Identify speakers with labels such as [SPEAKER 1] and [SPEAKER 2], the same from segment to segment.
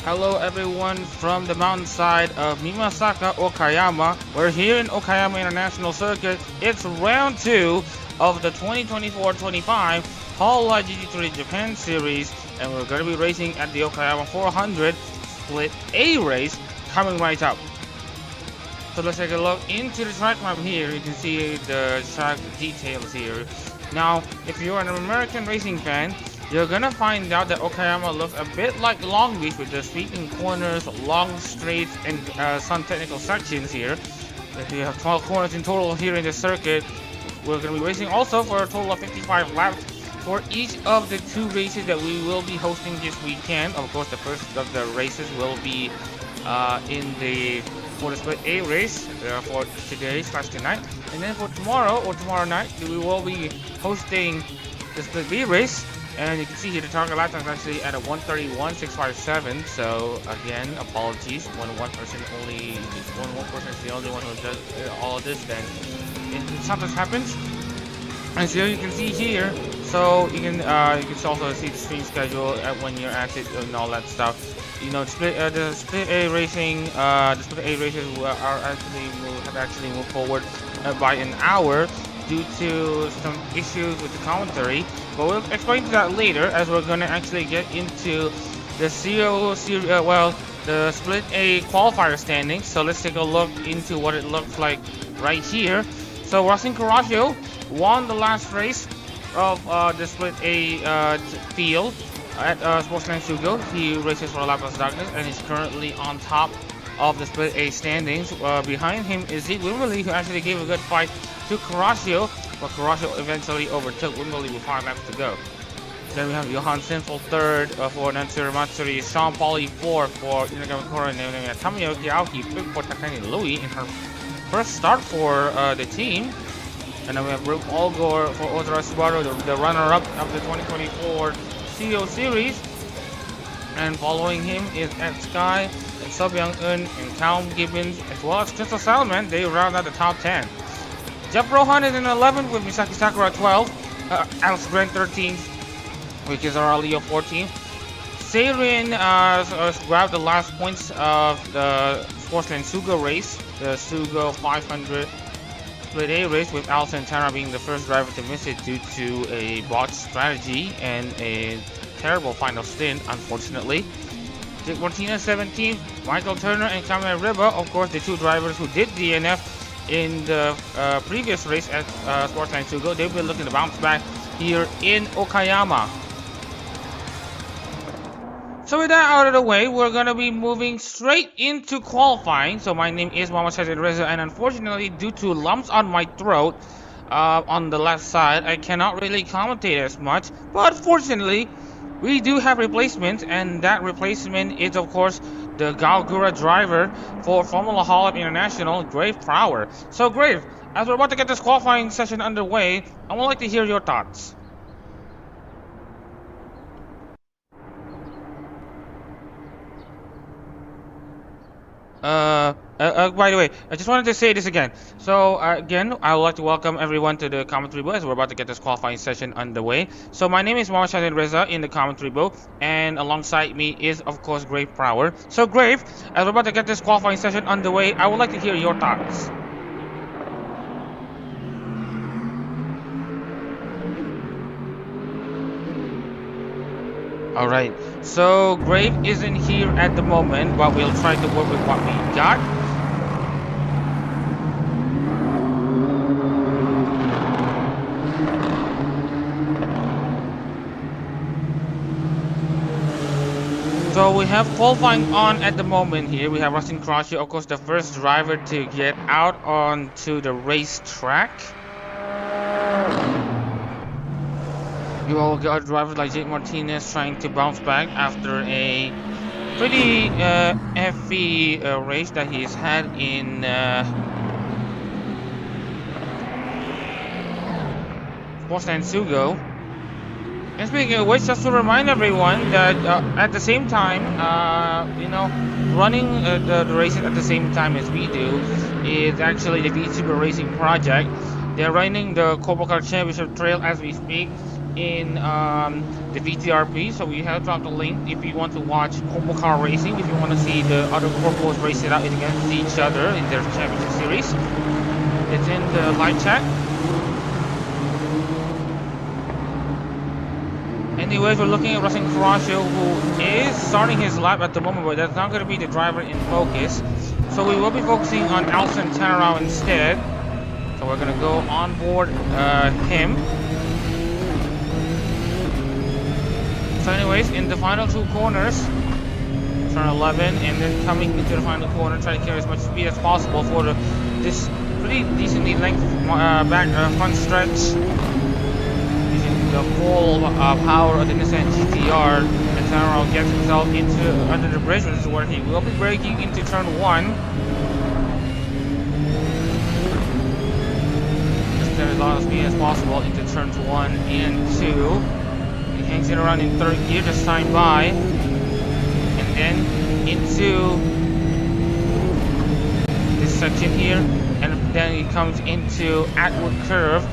[SPEAKER 1] Hello everyone from the mountainside of Mimasaka, Okayama. We're here in Okayama International Circuit. It's round 2 of the 2024-25 Hololive GT3 Japan Series, and we're going to be racing at the Okayama 400 Split A race coming right up. So let's take a look into the track map here. You can see the track details here. Now, if you're an American racing fan, you're gonna find out that Okayama looks a bit like Long Beach with the sweeping corners, long straights, and some technical sections here. We have 12 corners in total here in the circuit. We're gonna be racing also for a total of 55 laps for each of the 2 races that we will be hosting this weekend. Of course, the first of the races will be for the Split A race for today/tonight, and then for tomorrow or tomorrow night we will be hosting the Split B race. And you can see here the target lap time is actually at a 1:31.657. So again, apologies when one person is the only one who does all of this, then something happens. And so you can see here, so you can also see the stream schedule when you're at it and all that stuff. You know, the Split A racing, the Split A races have actually moved forward by an hour due to some issues with the commentary, but we'll explain that later as we're going to actually get into the the Split A qualifier standings. So let's take a look into what it looks like right here. So Racing Coraggio won the last race of the Split A field at Sportsland Sugo. He races for Lapis Darkness and is currently on top of the Split A standings. Behind him is Zeke Wimberly, who actually gave a good fight to Coraggio, but Coraggio eventually overtook Wimberly with 5 laps to go. Then we have Johan Sinful 3rd for Natsuru Matsuri, Sean Pauly 4th for Inagami Kora, and Tamiyoki Aoki 5th for Takani Louie in her first start for the team. And then we have Brooke Allgore for Ozora Subaru, the runner-up of the 2024 CEO Series. And following him is Ed Sky, and Sub-Young Un, and Calum Gibbons, as well as Crystal Salmon. They round out the top 10. Jeff Rohan is in 11th with Misaki Sakura 12th, Alex Grant 13th, with Kizara Leo 14th. Seirin grabbed the last points of the Sportsland Sugo race, the Sugo 500 Split A race, with Al Santana being the first driver to miss it due to a botched strategy and a terrible final stint, unfortunately. Jake Martinez 17th, Michael Turner and Kamei Riba, of course the 2 drivers who did DNF in the previous race at Sportsline Sugo. They've been looking to bounce back here in Okayama. So with that out of the way, we're going to be moving straight into qualifying. So my name is Muhammad Shazid Reza, and unfortunately due to lumps on my throat on the left side, I cannot really commentate as much. But fortunately, we do have replacements, and that replacement is of course the Gaogura driver for Formula Hololive International, Grave Prower. So Grave, as we're about to get this qualifying session underway, I would like to hear your thoughts. By the way, I just wanted to say this again. So again, I would like to welcome everyone to the commentary booth as we're about to get this qualifying session underway. So my name is Muhammad Shazid Reza in the commentary booth, and alongside me is of course Grave Prower. So Grave, as we're about to get this qualifying session underway, I would like to hear your thoughts. Alright, so Grave isn't here at the moment, but we'll try to work with what we got. So we have qualifying on at the moment here. We have Racing Coraggio, of course the first driver to get out onto the racetrack. You all got drivers like Jake Martinez trying to bounce back after a pretty heavy race that he's had in Sportsland Sugo. And speaking of which, just to remind everyone that at the same time, running the races at the same time as we do is actually the VTuber Racing Project. They're running the Cobra Car Championship Trail as we speak. in the VTRP, so we have dropped a link if you want to watch Homo Car Racing, if you want to see the other corporals race it out against each other in their championship series. It's in the live chat. Anyways, we're looking at Russell Carrasco, who is starting his lap at the moment, but that's not going to be the driver in focus. So we will be focusing on Alson Tannerau instead. So we're going to go on board him. So anyways, in the final two corners, turn 11, and then coming into the final corner, try to carry as much speed as possible for this pretty decently length front stretch. The full power of the Nissan GTR, and Tannerau gets himself under the bridge, which is where he will be braking into turn 1. Just get as lot of speed as possible into turns 1 and 2. He hangs it around in third gear, just time by, and then into this section here, and then he comes into Atwood Curve.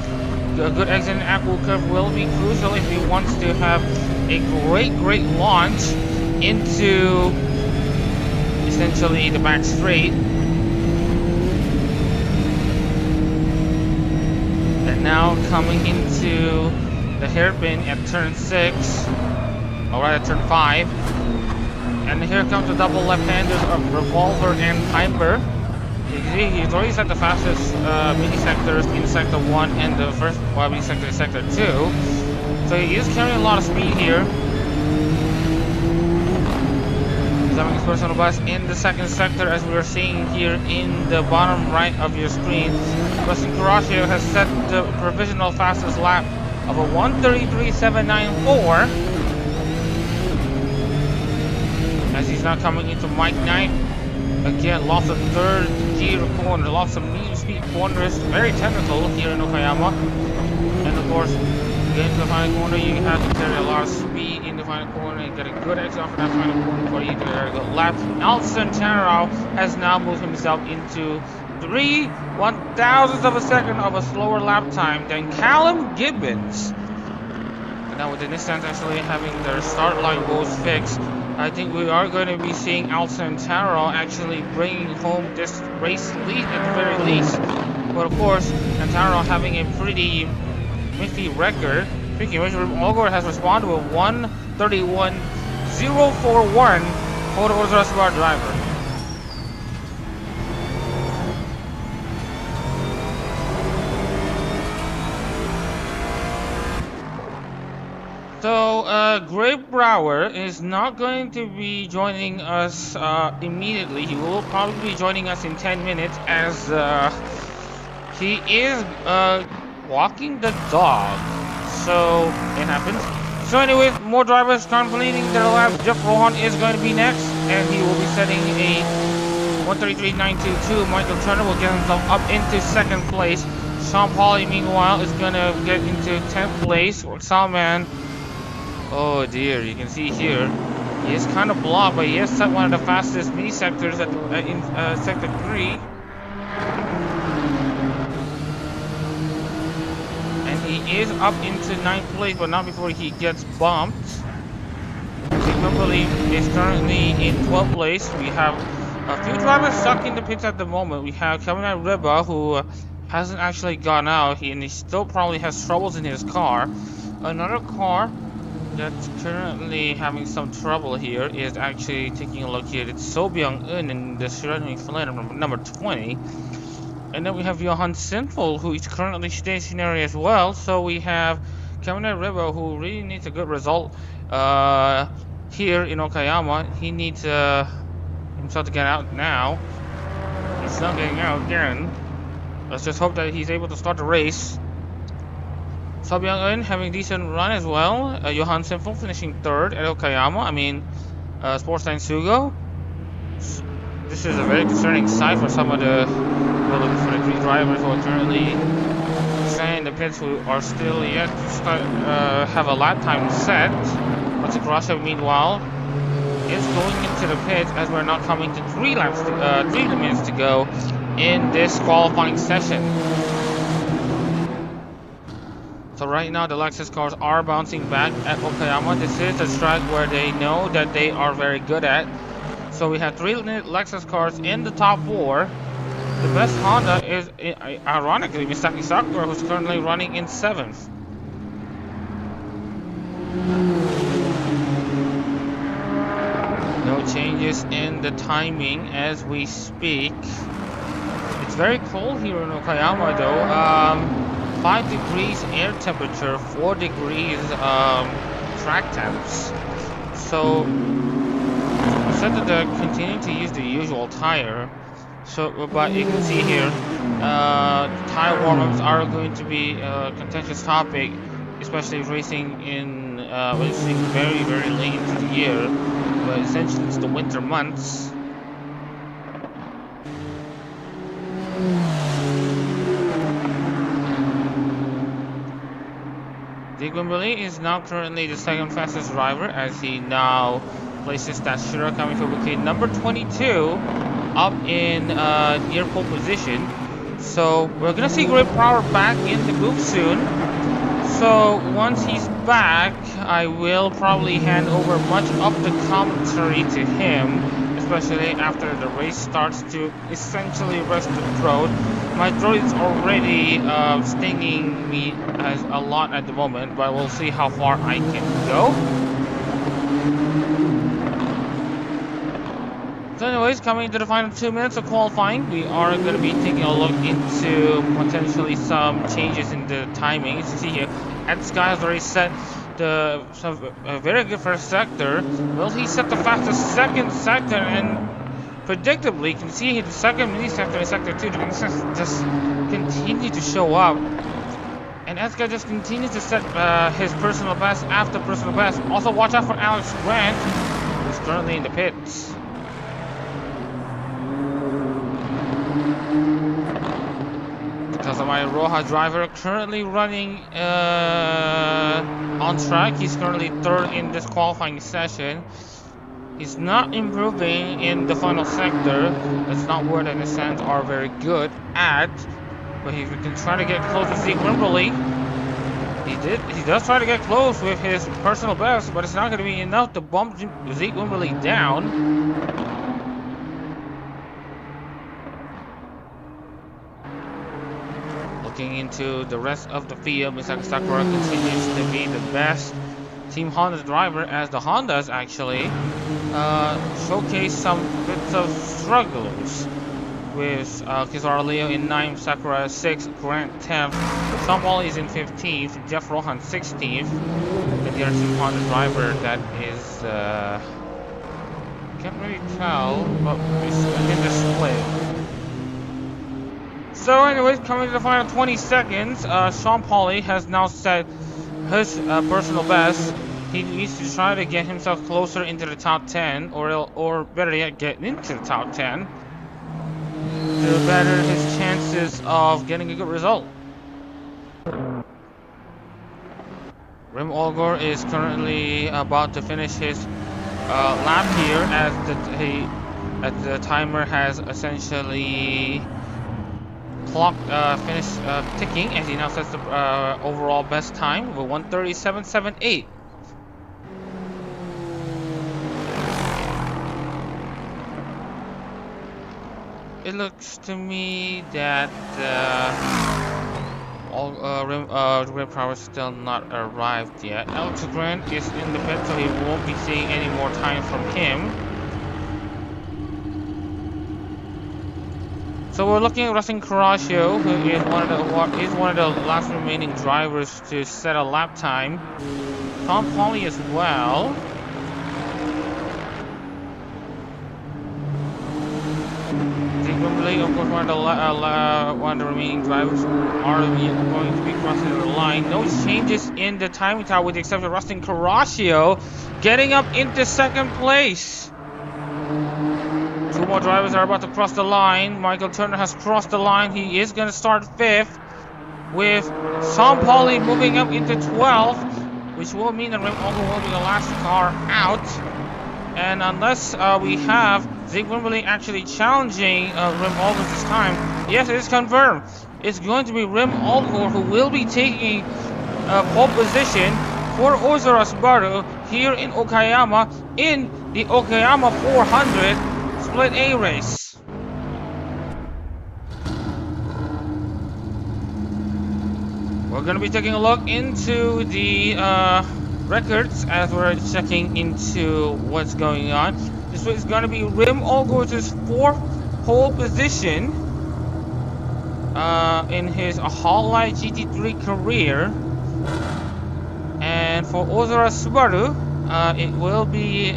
[SPEAKER 1] A good exit in Atwood Curve will be crucial if he wants to have a great launch into essentially the back straight. And now coming into the hairpin at turn 6, or right at turn 5. And here comes the double left-handers of Revolver and Piper. He's already set the fastest mini sectors in sector 1 and the first mini sector is sector 2. So he is carrying a lot of speed here. He's having his personal best in the second sector, as we are seeing here in the bottom right of your screen. Russell Carrasco has set the provisional fastest lap of a 1:33.794. As he's now coming into Mike Knight. Again, lots of third gear corners, lots of medium speed corners, very technical here in Okayama. And of course, getting to the final corner, you have to carry a lot of speed in the final corner and get a good exit off of that final corner for you to get a good lap. Alson Tannerau has now moved himself into 3/1000th of a second of a slower lap time than Callum Gibbons. And now with the Nissans actually having their start line woes fixed, I think we are going to be seeing Alson Tannerau actually bringing home this race lead at the very least. But of course, Tannerau having a pretty nifty record. Speaking of which, Olgor has responded with 1:31.041 over the rest of our driver. So, Greg Brower is not going to be joining us immediately. He will probably be joining us in 10 minutes as he is walking the dog. So, it happens. So anyways, more drivers completing their laps. Jeff Rohan is going to be next, and he will be setting a 1:33.922. Michael Turner will get himself up into second place. Sean Pauli, meanwhile, is going to get into 10th place. Salman. Oh dear, you can see here, he is kind of blocked, but he has set one of the fastest mini sectors in sector 3. And he is up into 9th place, but not before he gets bumped. Kimberly is currently in 12th place. We have a few drivers stuck in the pits at the moment. We have Kevin Riba, who hasn't actually gone out, and he still probably has troubles in his car. Another car that's currently having some trouble here is actually taking a look here. It's So Byung-eun in the Shirani Flynn number 20. And then we have Johan Sinful, who is currently stationary as well. So we have Kevin Ribo, who really needs a good result here in Okayama. He needs himself to get out now. He's not getting out again. Let's just hope that he's able to start the race. So Byung-eun having a decent run as well. Johan Sinful finishing 3rd at Okayama. Sportsline Sugo. This is a very concerning sight for some of the three drivers who are currently staying in the pits, who are still yet to have a lap time set. But Sakurasha, meanwhile, is going into the pits as we're now coming to 3 minutes to go in this qualifying session. So right now the Lexus cars are bouncing back at Okayama. This is a track where they know that they are very good at. So we have 3 Lexus cars in the top 4. The best Honda is, ironically, Misaki Sakura, who's currently running in 7th. No changes in the timing as we speak. It's very cold here in Okayama though. 5 degrees air temperature, 4 degrees track temps. So instead of continuing to use the usual tire, so but you can see here, tire warm-ups are going to be a contentious topic, especially racing in racing very late into the year. But essentially it's the winter months. Zigwimberly is now currently the 2nd fastest driver as he now places that Shirakami Fubuki number 22 up in near pole position. So we're gonna see Grip Power back in the booth soon. So once he's back, I will probably hand over much of the commentary to him, especially after the race starts to essentially rest the throat. My throat is already stinging me as a lot at the moment, but we'll see how far I can go. So anyways, coming to the final 2 minutes of qualifying, we are going to be taking a look into potentially some changes in the timing. As you see here, Ed Sky has already set a very good first sector. Will he set the fastest 2nd sector? And predictably, you can see here the 2nd mini sector and sector 2 just continue to show up. And Ed Sky just continues to set his personal best after personal best. Also, watch out for Alex Grant, who's currently in the pits. My Roja driver currently running on track. He's currently 3rd in this qualifying session. He's not improving in the final sector. That's not where the Nissans are very good at. But he can try to get close to Zeke Wimberly. He does try to get close with his personal best, but it's not going to be enough to bump Zeke Wimberly down. Looking into the rest of the field, Misaki Sakura continues to be the best Team Honda driver, as the Hondas actually showcase some bits of struggles with Kizaru Leo in 9th, Sakura 6th, Grant 10th, Sean Paul is in 15th, Jeff Rohan 16th, and the other Team Honda driver that is can't really tell, but it's in the split. So anyways, coming to the final 20 seconds, Sean Pauli has now set his personal best. He needs to try to get himself closer into the top 10, or better yet, get into the top 10. To better his chances of getting a good result. Rim Olgor is currently about to finish his lap here as the timer has essentially clock finished ticking, as he now sets the overall best time of 1:37.78. It looks to me that Rim Power still not arrived yet. Alex Grant is in the pit, so he won't be seeing any more time from him. So we're looking at Rustin Caraccio, who is one of the last remaining drivers to set a lap time. Tom Pauli as well. Zeke Wimberly, of course, one of the remaining drivers who are going to be crossing the line. No changes in the timing tower with the exception of Rustin Caraccio getting up into 2nd place. 2 more drivers are about to cross the line. Michael Turner has crossed the line. He is going to start 5th, with Sean Pauli moving up into 12th, which will mean that Rim Olgor will be the last car out. And unless we have Zeke Wimberly actually challenging Rim Olgor this time, yes, it is confirmed. It's going to be Rim Olgor who will be taking pole position for Ozora Subaru here in Okayama in the Okayama 400 Split A race. We're going to be taking a look into the records as we're checking into what's going on. This is going to be Rim Olgor's 4th pole position in his Hololive GT3 career. And for Ozora Subaru, it will be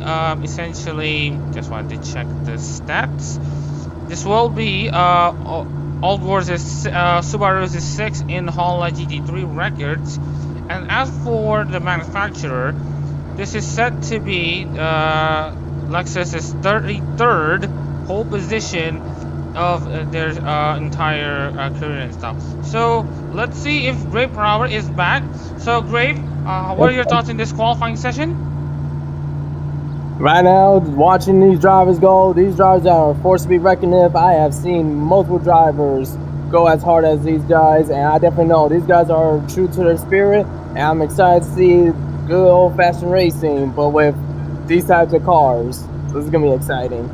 [SPEAKER 1] essentially, just wanted to check the stats. This will be Olgor's Subaru's 6th in Hololive GT3 records. And as for the manufacturer, this is set to be Lexus's 33rd pole position of their entire career and stuff. So let's see if Grape Power is back. So Grape, what are your thoughts in this qualifying session?
[SPEAKER 2] Right now, watching these drivers go, these drivers are forced to be reckoned with. I have seen multiple drivers go as hard as these guys, and I definitely know these guys are true to their spirit, and I'm excited to see good old-fashioned racing, but with these types of cars. So this is going to be exciting.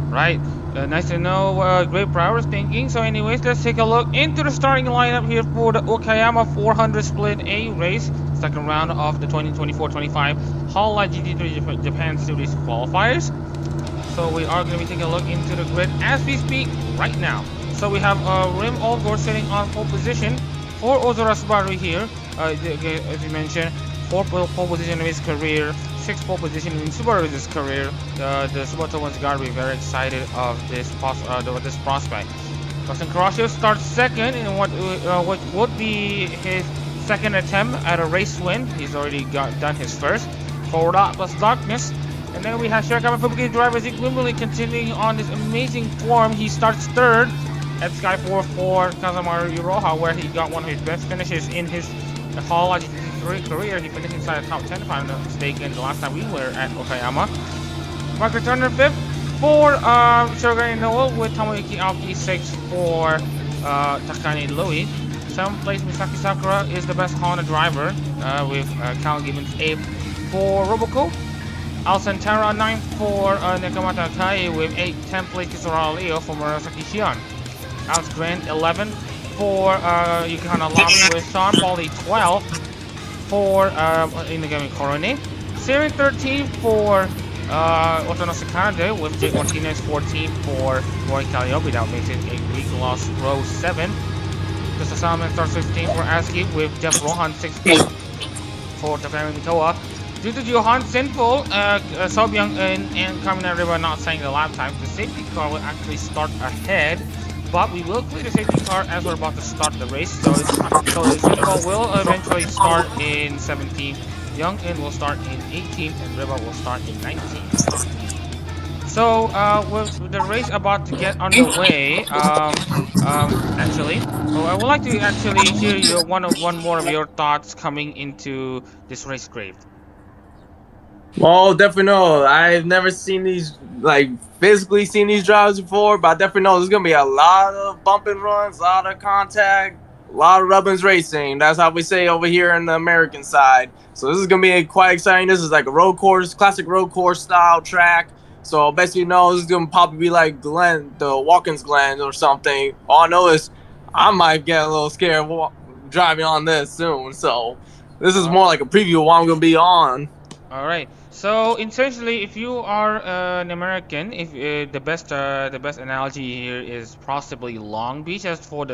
[SPEAKER 1] Right. Nice to know Grape Power's thinking. So anyways, let's take a look into the starting lineup here for the Okayama 400 Split A race, second round of the 2024-25 Hololive GT3 Japan Series qualifiers. So we are going to be taking a look into the grid as we speak right now. So we have Rim Olgor sitting on pole position for Ozora Subaru here. As you mentioned, 4th pole position of his career, 6th pole position in Subaru's career. The Subaru one's got to be very excited of this prospect. Austin Carrasco starts second in what would be his second attempt at a race win. He's already done his first. Forward Out plus Darkness. And then we have Shirakawa Fubuki driver Wimberly continuing on this amazing form. He starts third at Sky 4 for Kazamaru Iroha, where he got one of his best finishes in his Hololive GT3 career. He finished inside the top 10 if I'm not mistaken the last time we were at Okayama. Mark Turner 5th for Shogun Inoue, with Tomoyuki Aoki 6th for Takane Louis. 7th place Misaki Sakura is the best Honda driver with Cal Gibbons 8th for Roboco. Alcantara 9th for Nekamata Kai with 10th place Kisora Leo for Murasaki Shion. Alex Grant 11th for Yukihana Lobby with Sean Pauly 12th for Inagami Korone. Siri 13th for Otono Sakade with Jake Martinez 14th for Roy Calliope. That makes it a week loss row 7. Just Salmon starts 15th for Aski with Jeff Rohan 16th for Tafari Mikoa. Due to Johan Sinful, Sobyung and Kamina River not saying the lap time, the safety car will actually start ahead. But we will clear the safety car as we're about to start the race. So the Sinful will eventually start in 17th. Young In will start in 18th, and River will start in 19th. So with the race about to get underway, actually, I would like to actually hear one more of your thoughts coming into this race, Grave.
[SPEAKER 2] Well, definitely no. I've never seen these, physically seen these drives before, but I definitely know there's going to be a lot of bump and runs, a lot of contact, a lot of rubbins racing. That's how we say over here on the American side. So this is going to be quite exciting. This is like a road course, classic road course style track. So basically, this is going to probably be like Glen, the Watkins Glen or something. All I know is I might get a little scared driving on this soon. So this is more like a preview of what I'm going to be on.
[SPEAKER 1] All right. So essentially, if you are an American, if the best analogy here is possibly Long Beach as for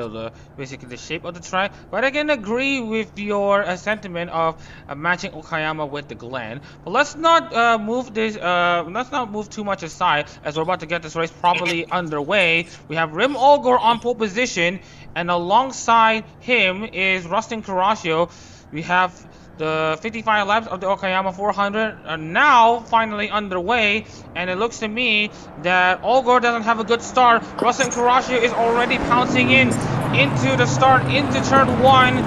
[SPEAKER 1] basically the shape of the track, but I can agree with your sentiment of matching Okayama with the Glen. But let's not move too much aside as we're about to get this race properly underway. We have Rim Olgor on pole position, and alongside him is Rustin Carrasco. We have the 55 laps of the Okayama 400 are now finally underway, and it looks to me that Olgor doesn't have a good start. Rustin Carrasco is already pouncing into the start, into turn 1.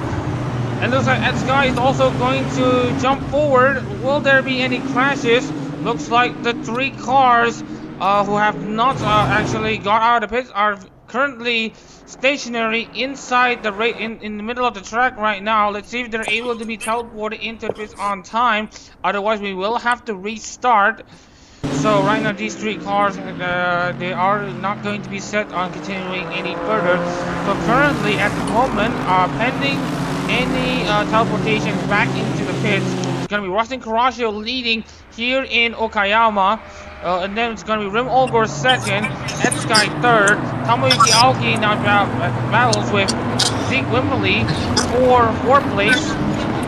[SPEAKER 1] And looks like Sky is also going to jump forward. Will there be any crashes? Looks like the 3 cars who have not actually got out of the pits are currently stationary inside the in the middle of the track right now. Let's see if they're able to be teleported into the pits on time. Otherwise, we will have to restart. So right now, these three cars, they are not going to be set on continuing any further. So currently, at the moment, pending any teleportation back into the pits, it's going to be Rustin Carrasco leading here in Okayama. And then it's going to be Rim Olgor second, Etsky third, Tomoyuki Aoki now battles with Zeke Wimberly for fourth place,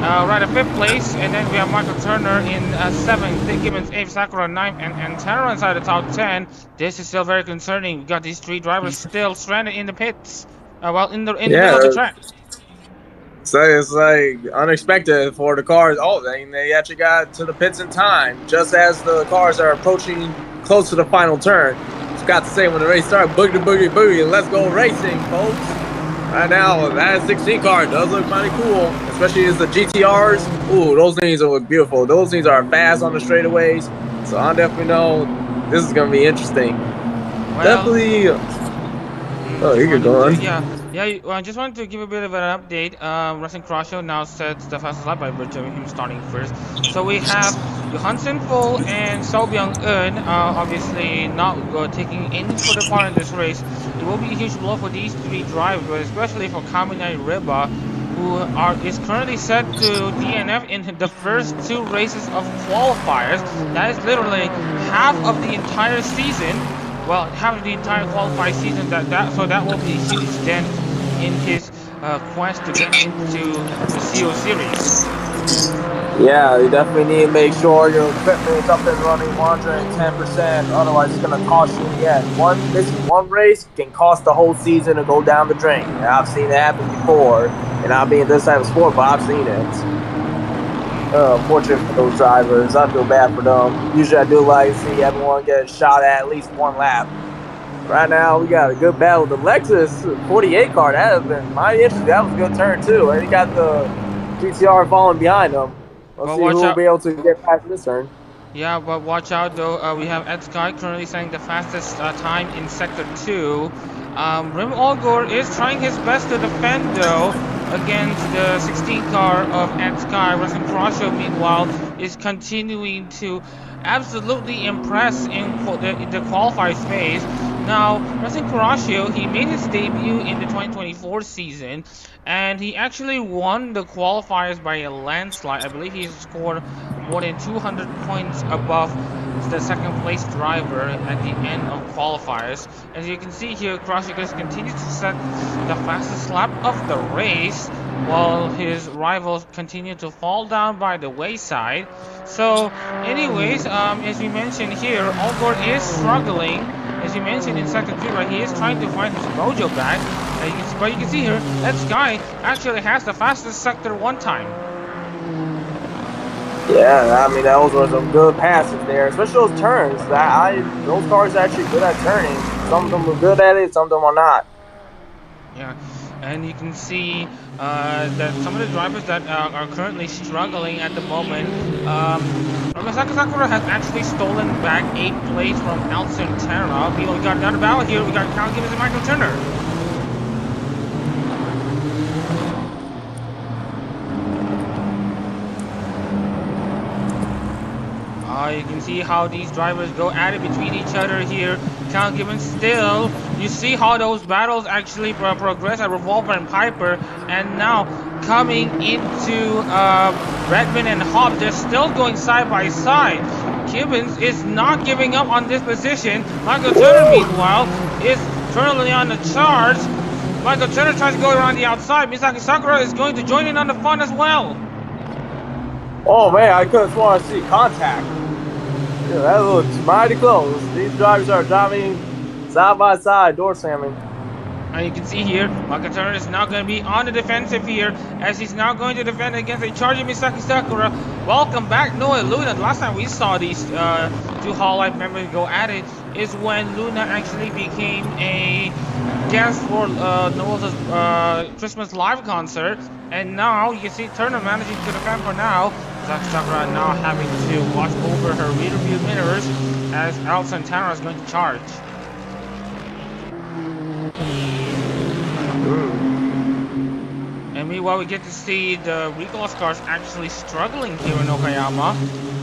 [SPEAKER 1] right at fifth place, and then we have Michael Turner in seventh, Dick Gibbons eighth, Sakura ninth, and Tara inside the top 10. This is still very concerning. We got these three drivers still stranded in the pits, in the middle of the track.
[SPEAKER 2] So it's like unexpected for the cars. Oh, they actually got to the pits in time, just as the cars are approaching close to the final turn. Just got to say, when the race starts, boogie, boogie, boogie, let's go racing, folks. Right now, that 16 car does look mighty cool, especially as the GTRs. Ooh, those things look beautiful. Those things are fast on the straightaways, so I definitely know this is going to be interesting. Well, definitely. Oh, you can go on.
[SPEAKER 1] Yeah, I just wanted to give a bit of an update. Rustin Carrasco now sets the fastest lap by virtue of him starting first. So we have Johansen Fo and So Byung-eun obviously not taking any further part in this race. It will be a huge blow for these three drivers, but especially for Kaminai Riba, who is currently set to DNF in the first two races of qualifiers. That is literally half of the entire season. Well, half of the entire qualified season. So that will be a huge dent in his quest to get into the CO series.
[SPEAKER 2] Yeah, you definitely need to make sure your equipment is up and running 110%. Otherwise, it's going to cost you again. Missing one race can cost the whole season to go down the drain. And I've seen it happen before, and not being this type of sport, but I've seen it. Unfortunate for those drivers. I feel bad for them. Usually I do like to see everyone get shot at least one lap. Right now we got a good battle. The Lexus 48 car, that has been mighty interesting. That was a good turn too. And he got the GTR falling behind them. Let's see who will be able to get past this turn.
[SPEAKER 1] Yeah, but watch out though. We have Etsky currently setting the fastest time in Sector 2. Rim Olgor is trying his best to defend though against the 16 car of Etsky. Rustin Carrasco, meanwhile, is continuing to absolutely impress in the qualifiers phase. Now, Rustin Carrasco, he made his debut in the 2024 season, and he actually won the qualifiers by a landslide. I believe he scored more than 200 points above the second place driver at the end of qualifiers. As you can see here, Carrasco continues to set the fastest lap of the race, while his rivals continue to fall down by the wayside. So anyways, as we mentioned here, Olgor is struggling. As you mentioned in Sector 2, right, he is trying to find his mojo back. But you can see here, that guy actually has the fastest Sector 1 time.
[SPEAKER 2] Yeah, I mean, those were some good passes there, especially those turns. Those cars are actually good at turning. Some of them are good at it, some of them are not.
[SPEAKER 1] Yeah, and you can see that some of the drivers that are currently struggling at the moment. Masaki Sakura has actually stolen back 8th place from Alson Terra. We got another battle here. We got Kyle Gibbons and Michael Turner. You can see how these drivers go at it between each other here. Kyle Gibbons still, you see how those battles actually progress at Revolver and Piper, and now coming into Redmond and Hobbs, they're still going side by side. Gibbons is not giving up on this position. Michael Turner, meanwhile, is currently on the charge. Michael Turner tries to go around the outside. Misaki Sakura is going to join in on the fun as well.
[SPEAKER 2] Oh man, I could have sworn I see contact. Yeah, that looks mighty close. These drivers are driving side by side, door slamming.
[SPEAKER 1] And you can see here, Michael Turner is now going to be on the defensive here, as he's now going to defend against a charging Misaki Sakura. Welcome back, Noah Luna. Last time we saw these two Hololive members go at it is when Luna actually became a guest for Noah's Christmas live concert. And now you can see Turner managing to defend for now. Misaki Sakura now having to watch over her rear view mirrors as Al Santana is going to charge. And meanwhile, we get to see the recall cars actually struggling here in Okayama.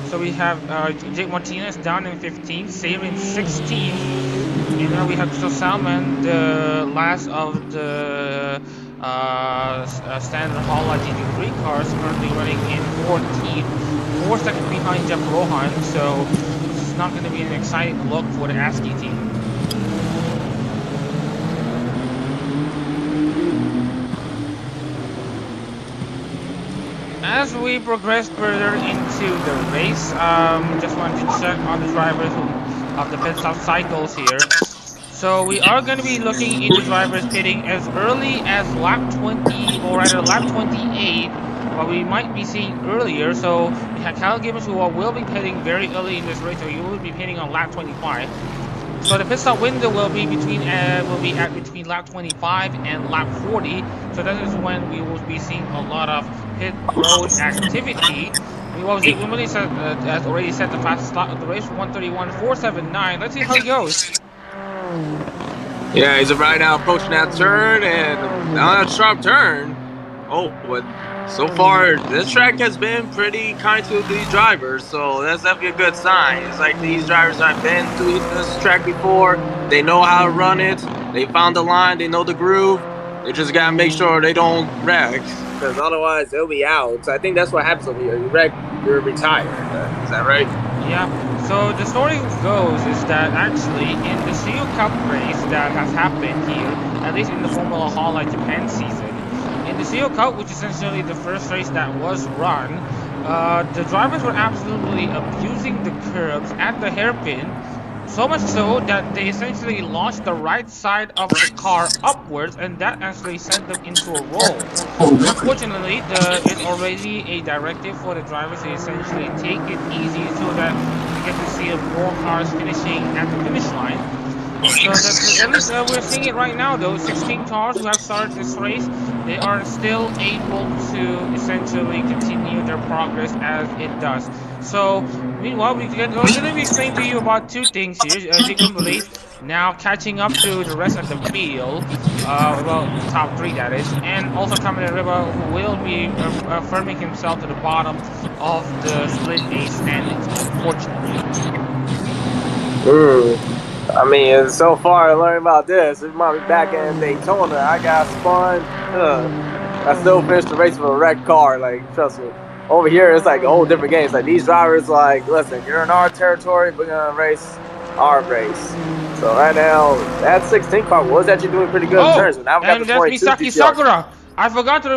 [SPEAKER 1] So we have Jake Martinez down in 15th, Saber in 16th. And then we have Crystal Salmon, the last of the standard Hololive GT3 cars, currently running in 14th, 4 seconds behind Jeff Rohan. So this is not going to be an exciting look for the ASCII team. As we progress further into the race, just wanted to check on the drivers of the pit stop cycles here. So we are going to be looking into drivers pitting as early as lap 20, or rather lap 28, but we might be seeing earlier. So we have Kyle Gibbons, who will be pitting very early in this race, so he will be pitting on lap 25. So the pit stop window will be between between lap 25 and lap 40. So that is when we will be seeing a lot of pit road activity. Jake Wimberly has already set the fastest start of the race, 1:31.479. Let's see how it goes.
[SPEAKER 2] Yeah, he's right now approaching that turn, and on that sharp turn. Oh, but so far this track has been pretty kind to these drivers, so that's definitely a good sign. It's like these drivers have been through this track before. They know how to run it. They found the line. They know the groove. They just gotta make sure they don't wreck, because otherwise they'll be out. So I think that's what happens over here. You wreck, you're retired. Is that right?
[SPEAKER 1] Yeah. So the story goes is that actually in the CO Cup race that has happened here, at least in the Formula Hololive Japan season, in the CO Cup, which is essentially the first race that was run, the drivers were absolutely abusing the curbs at the hairpin, so much so that they essentially launched the right side of the car upwards, and that actually sent them into a roll. Unfortunately, it's already a directive for the drivers to essentially take it easy so that we get to see more cars finishing at the finish line. So at least we're seeing it right now though. 16 cars who have started this race, they are still able to essentially continue their progress as it does. So meanwhile, we're going to be explaining to you about two things here. Jake Wimberly now catching up to the rest of the field, well, top 3 that is, and also Kamine Riba, who will be affirming himself to the bottom of the split A standings, unfortunately.
[SPEAKER 2] I mean, so far learning about this, it might be back in Daytona. I got spun. I still finished the race with a wrecked car. Like, trust me. Over here, it's like a whole different game. It's like these drivers, like, listen, you're in our territory, we're gonna race our race. So right now, that 16 car was actually doing pretty good in turns. And now we got the 22
[SPEAKER 1] Misaki Sakura. I forgot to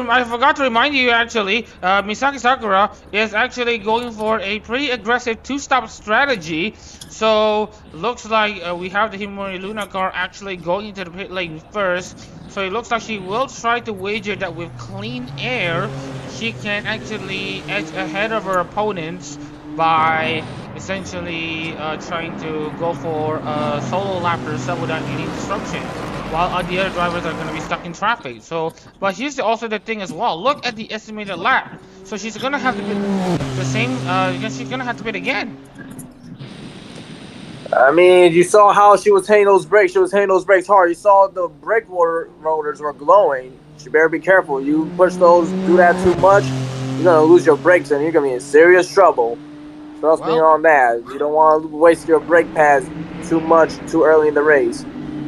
[SPEAKER 1] remind you actually, Misaki Sakura is actually going for a pretty aggressive 2-stop strategy. So looks like we have the Himori Luna car actually going into the pit lane first. So it looks like she will try to wager that with clean air, she can actually edge ahead of her opponents by essentially trying to go for a solo lap herself without any disruption, while the other drivers are going to be stuck in traffic. So, but here's also the thing as well. Look at the estimated lap. So she's going to have to pit the same. She's going to have to pit again.
[SPEAKER 2] I mean, you saw how she was hitting those brakes. She was hitting those brakes hard. You saw the brake rotors were glowing. You better be careful. You push those, do that too much, you're going to lose your brakes and you're going to be in serious trouble. Trust me on that. You don't want to waste your brake pads too much too early in the race.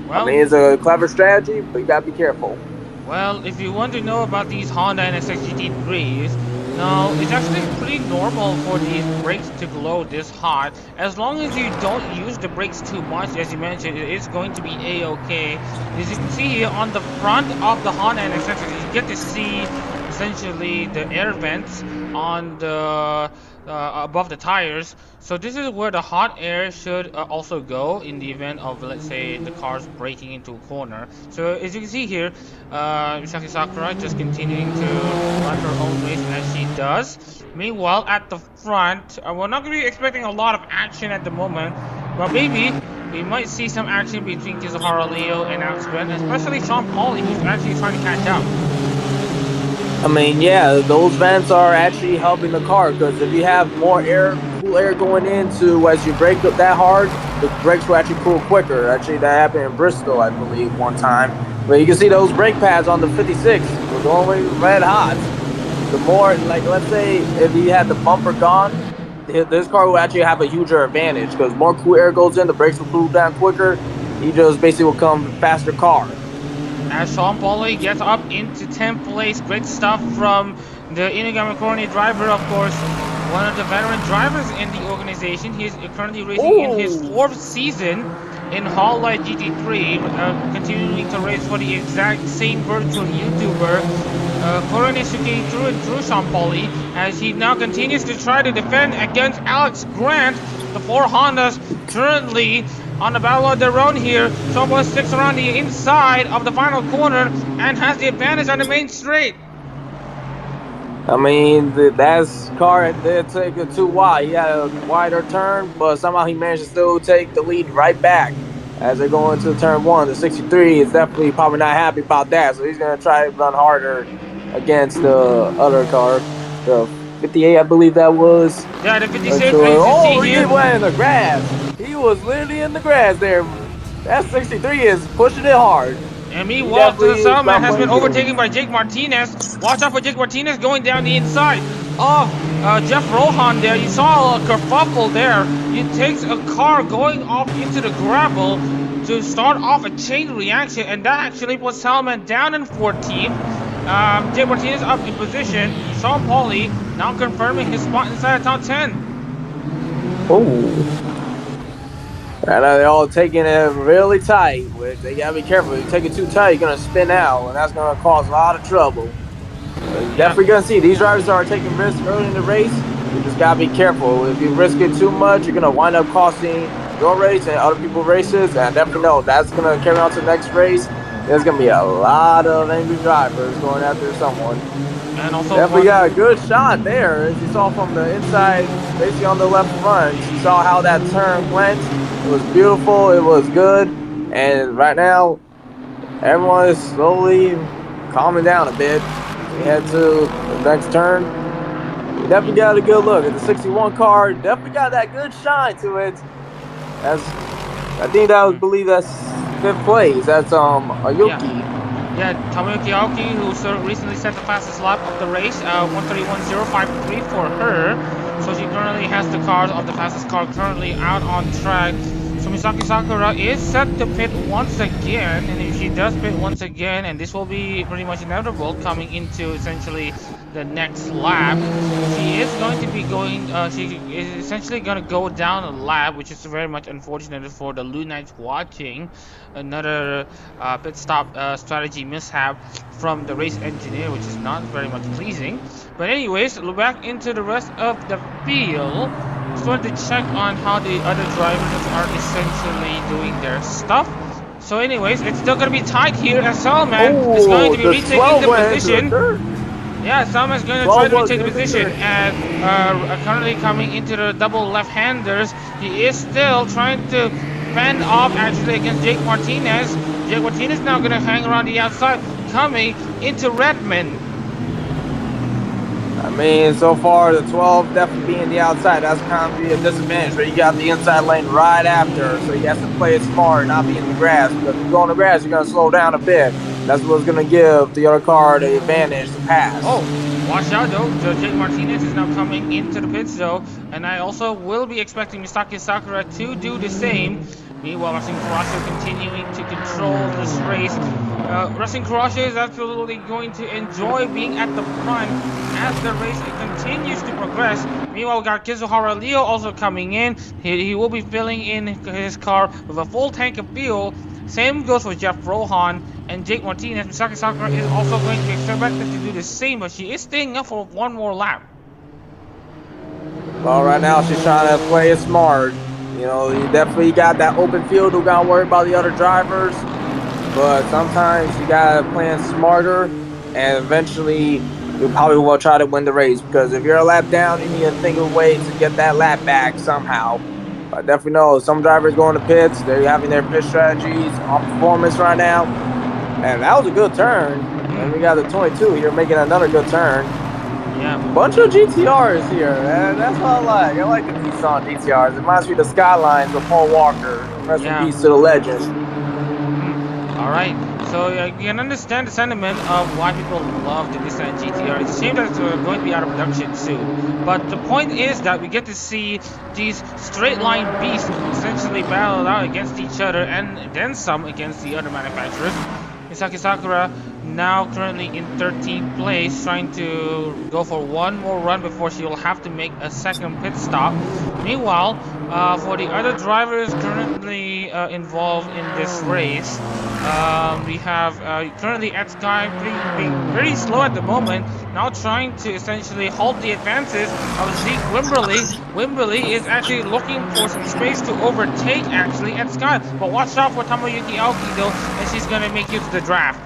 [SPEAKER 2] Well, I mean, it's a clever strategy, but you gotta be careful.
[SPEAKER 1] Well, if you want to know about these Honda and Lexus GT3s, no, it's actually pretty normal for these brakes to glow this hot. As long as you don't use the brakes too much, as you mentioned, it is going to be A-okay. As you can see here on the front of the Honda and Lexus, you get to see essentially the air vents on the above the tires. So this is where the hot air should also go in the event of, let's say, the car's braking into a corner. So as you can see here, Misaki Sakura just continuing to run her own race as she does. Meanwhile, at the front, we're not going to be expecting a lot of action at the moment, but maybe we might see some action between Kizuhara Leo and Alex Grant, especially Sean Pauli, who's actually trying to catch up.
[SPEAKER 2] I mean, yeah, those vents are actually helping the car, because if you have more air cool air going into as you brake up that hard, the brakes will actually cool quicker. Actually, that happened in Bristol, I believe, one time. But you can see those brake pads on the 56 were going red hot. The more, like, let's say if you had the bumper gone, this car will actually have a huger advantage because more cool air goes in, the brakes will cool down quicker. He just basically will become a faster car.
[SPEAKER 1] As Sean Bonny gets up into 10th place, great stuff from the Inagami Corny driver, of course, one of the veteran drivers in the organization. He is currently racing in his 4th season in Hololive GT3, continuing to race for the exact same virtual YouTuber. Corny is getting through and through Sean Bonny as he now continues to try to defend against Alex Grant. The 4 Hondas currently on the battle of their own here. Sean Bonny sticks around the inside of the final corner and has the advantage on the main straight.
[SPEAKER 2] I mean, that car did take it too wide. He had a wider turn, but somehow he managed to still take the lead right back as they go into turn 1. The 63 is definitely probably not happy about that, so he's going to try to run harder against the other car. The 58, I believe that was.
[SPEAKER 1] Yeah, the 56.
[SPEAKER 2] Oh, he went in the grass. He was literally in the grass there. That 63 is pushing it hard.
[SPEAKER 1] And meanwhile, to the Salman has been overtaken by Jake Martinez. Watch out for Jake Martinez going down the inside of Jeff Rohan there. You saw a kerfuffle there. It takes a car going off into the gravel to start off a chain reaction, and that actually puts Salman down in 14th. Jake Martinez up in position. Sean Bonny now confirming his spot inside the top 10.
[SPEAKER 2] Oh. Right now they're all taking it really tight. They gotta be careful. If you take it too tight, you're gonna spin out, and that's gonna cause a lot of trouble. You're definitely gonna see these drivers are taking risks early in the race. You just gotta be careful. If you risk it too much, you're gonna wind up costing your race and other people's races. And I definitely know that's gonna carry on to the next race. There's gonna be a lot of angry drivers going after someone.
[SPEAKER 1] And also
[SPEAKER 2] definitely got a good shot there, as you saw from the inside, basically on the left front. You saw how that turn went. It was beautiful, it was good, and right now, everyone is slowly calming down a bit. We head to the next turn. We definitely got a good look at the 61 car. Definitely got that good shine to it. I think that would believe that's 5th place. That's Aoki.
[SPEAKER 1] Yeah, Tomoyuki Aoki, who recently set the fastest lap of the race, 1:31.053 for her. So she currently has the cars of the fastest car currently out on track. So Misaki Sakura is set to pit once again, and if she does pit once again, and this will be pretty much inevitable coming into essentially the next lap, she is going to be going, she is essentially going to go down a lap, which is very much unfortunate for the Lunites watching. Another pit stop strategy mishap from the race engineer, which is not very much pleasing. But anyways, look back into the rest of the field. Just wanted to check on how the other drivers are essentially doing their stuff. So anyways, it's still going to be tight here as Salman is going to be retaking the position. Yeah, Salman is going to try to retake the position, and currently coming into the double left-handers. He is still trying to fend off actually against Jake Martinez. Jake Martinez now going to hang around the outside, coming into Redmond.
[SPEAKER 2] I mean, so far the 12 definitely being the outside, that's kind of be a disadvantage, but you got the inside lane right after, so you have to play it smart, not be in the grass, because if you go in the grass, you're going to slow down a bit. That's what's going to give the other car the advantage to pass.
[SPEAKER 1] Oh, watch out though, Jake Martinez is now coming into the pits though, and I also will be expecting Misaki Sakura to do the same. Meanwhile, Racing Kurasho continuing to control this race. Racing Kurasho is absolutely going to enjoy being at the front as the race continues to progress. Meanwhile, we got Kizuhara Leo also coming in. He will be filling in his car with a full tank of fuel. Same goes for Jeff Rohan and Jake Martinez. Misaki Sakura is also going to be expected to do the same, but she is staying up for one more lap.
[SPEAKER 2] Well, right now she's trying to play it smart. You know, you definitely got that open field. You gotta worry about the other drivers, but sometimes you gotta plan smarter, and eventually you probably will try to win the race. Because if you're a lap down, you need to think of ways to get that lap back somehow. I definitely know some drivers going to pits. They're having their pit strategies on performance right now, and that was a good turn. And we got the 22 here making another good turn.
[SPEAKER 1] Yeah.
[SPEAKER 2] Bunch of GTRs here, man. That's what I like. I like the Nissan GTRs. It reminds me of the Skylines of Paul Walker. Rest in peace to the legend.
[SPEAKER 1] All right. So you can understand the sentiment of why people love the Nissan GTR. It's a shame that it's going to be out of production soon. But the point is that we get to see these straight line beasts essentially battle out against each other and then some against the other manufacturers. Misaki Sakura now currently in 13th place, trying to go for one more run before she will have to make a second pit stop. Meanwhile, for the other drivers currently involved in this race, we have currently Sky being pretty slow at the moment, now trying to essentially halt the advances of Zeke Wimberly. Wimberly is actually looking for some space to overtake actually Sky, but watch out for Tomoyuki Aoki though, and she's going to make use of the draft.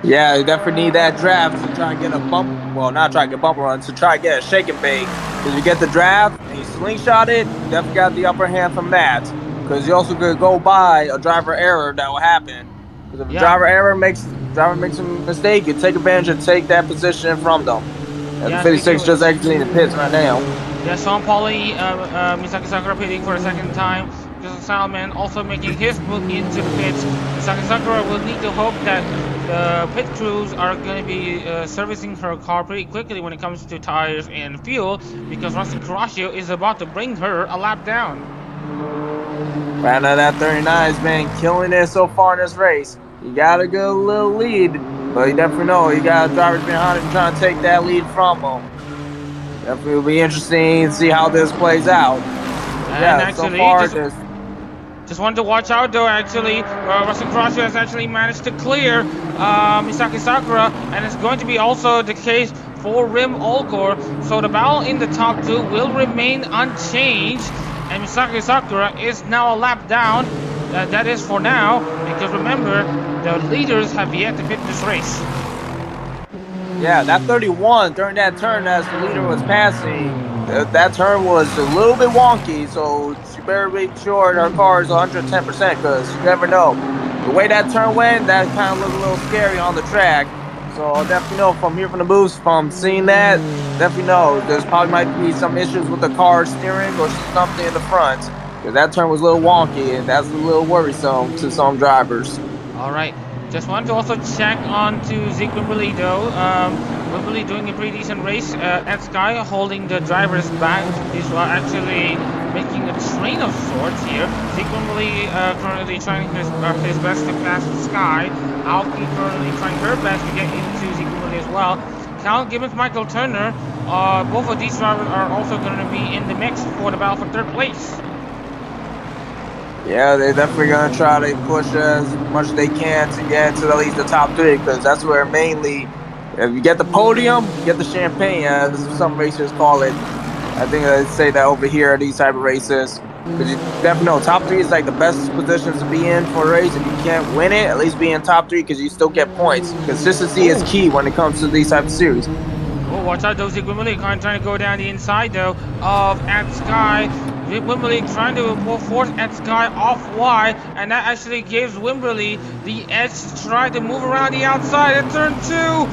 [SPEAKER 2] Yeah, you definitely need that draft to try and get a bump. Well, not try and get bumper runs, to try and get a shake and bake. Because you get the draft and you slingshot it, you definitely got the upper hand from that. Because you also could go by a driver error that will happen. Because if a driver makes a mistake, you take advantage and take that position from them. And the 56 just exiting the pits right now.
[SPEAKER 1] Yeah, Sean Pauly, Misaki Sakura pitting for a second time. Joseph Salman also making his move into the pits. Misaki Sakura will need to hope that the pit crews are going to be servicing her car pretty quickly when it comes to tires and fuel, because Rusty Carrascio is about to bring her a lap down.
[SPEAKER 2] Right now that 39 has been killing it so far in this race. You got a good little lead, but you definitely know you got drivers behind him trying to take that lead from him. Definitely will be interesting to see how this plays out.
[SPEAKER 1] And actually,
[SPEAKER 2] so far
[SPEAKER 1] just wanted to watch out though, actually. Russell Carrascio has actually managed to clear Misaki Sakura, and it's going to be also the case for Rim Olcor. So the battle in the top two will remain unchanged, and Misaki Sakura is now a lap down. That is for now, because remember, the leaders have yet to finish this race.
[SPEAKER 2] Yeah, that 31, during that turn as the leader was passing, that turn was a little bit wonky, so she better make sure her car is 110%, because you never know. The way that turn went, that kind of looked a little scary on the track. So I'll definitely know from here from the boost, from seeing that, definitely know there's probably might be some issues with the car steering or something in the front. Because that turn was a little wonky, and that's a little worrisome to some drivers.
[SPEAKER 1] All right. Just wanted to also check on to Zeke Wimberly though. Wimberly doing a pretty decent race at Sky, holding the drivers back. These are actually making a train of sorts here. Zeke Wimberly currently trying his best to pass Sky. Aoki currently trying her best to get into Zeke Wimberly as well. Cal Gibbons, Michael Turner, both of these drivers are also going to be in the mix for the battle for third place.
[SPEAKER 2] Yeah, they're definitely going to try to push as much as they can to get into at least the top three, because that's where mainly, if you get the podium, you get the champagne, as some racers call it. I think they say that over here at these type of races. Because you definitely know top three is like the best positions to be in for a race. If you can't win it, at least be in top three, because you still get points. Consistency is key when it comes to these type of series.
[SPEAKER 1] Oh, watch out, though. Zeke Wimberly trying to go down the inside, though, of at Sky. Wimberly trying to force at Sky off wide, and that actually gives Wimberly the edge to try to move around the outside at turn two.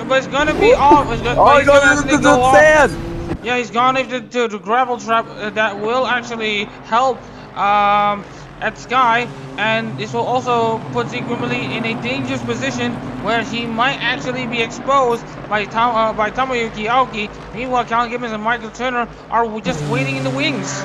[SPEAKER 1] But it's going to be off. He's going to go off. Yeah, he's gone into the gravel trap that will actually help at Sky, and this will also put Zeke Wimberly in a dangerous position where he might actually be exposed by Tomoyuki Aoki. Meanwhile, Calvin Gibbons and Michael Turner are just waiting in the wings.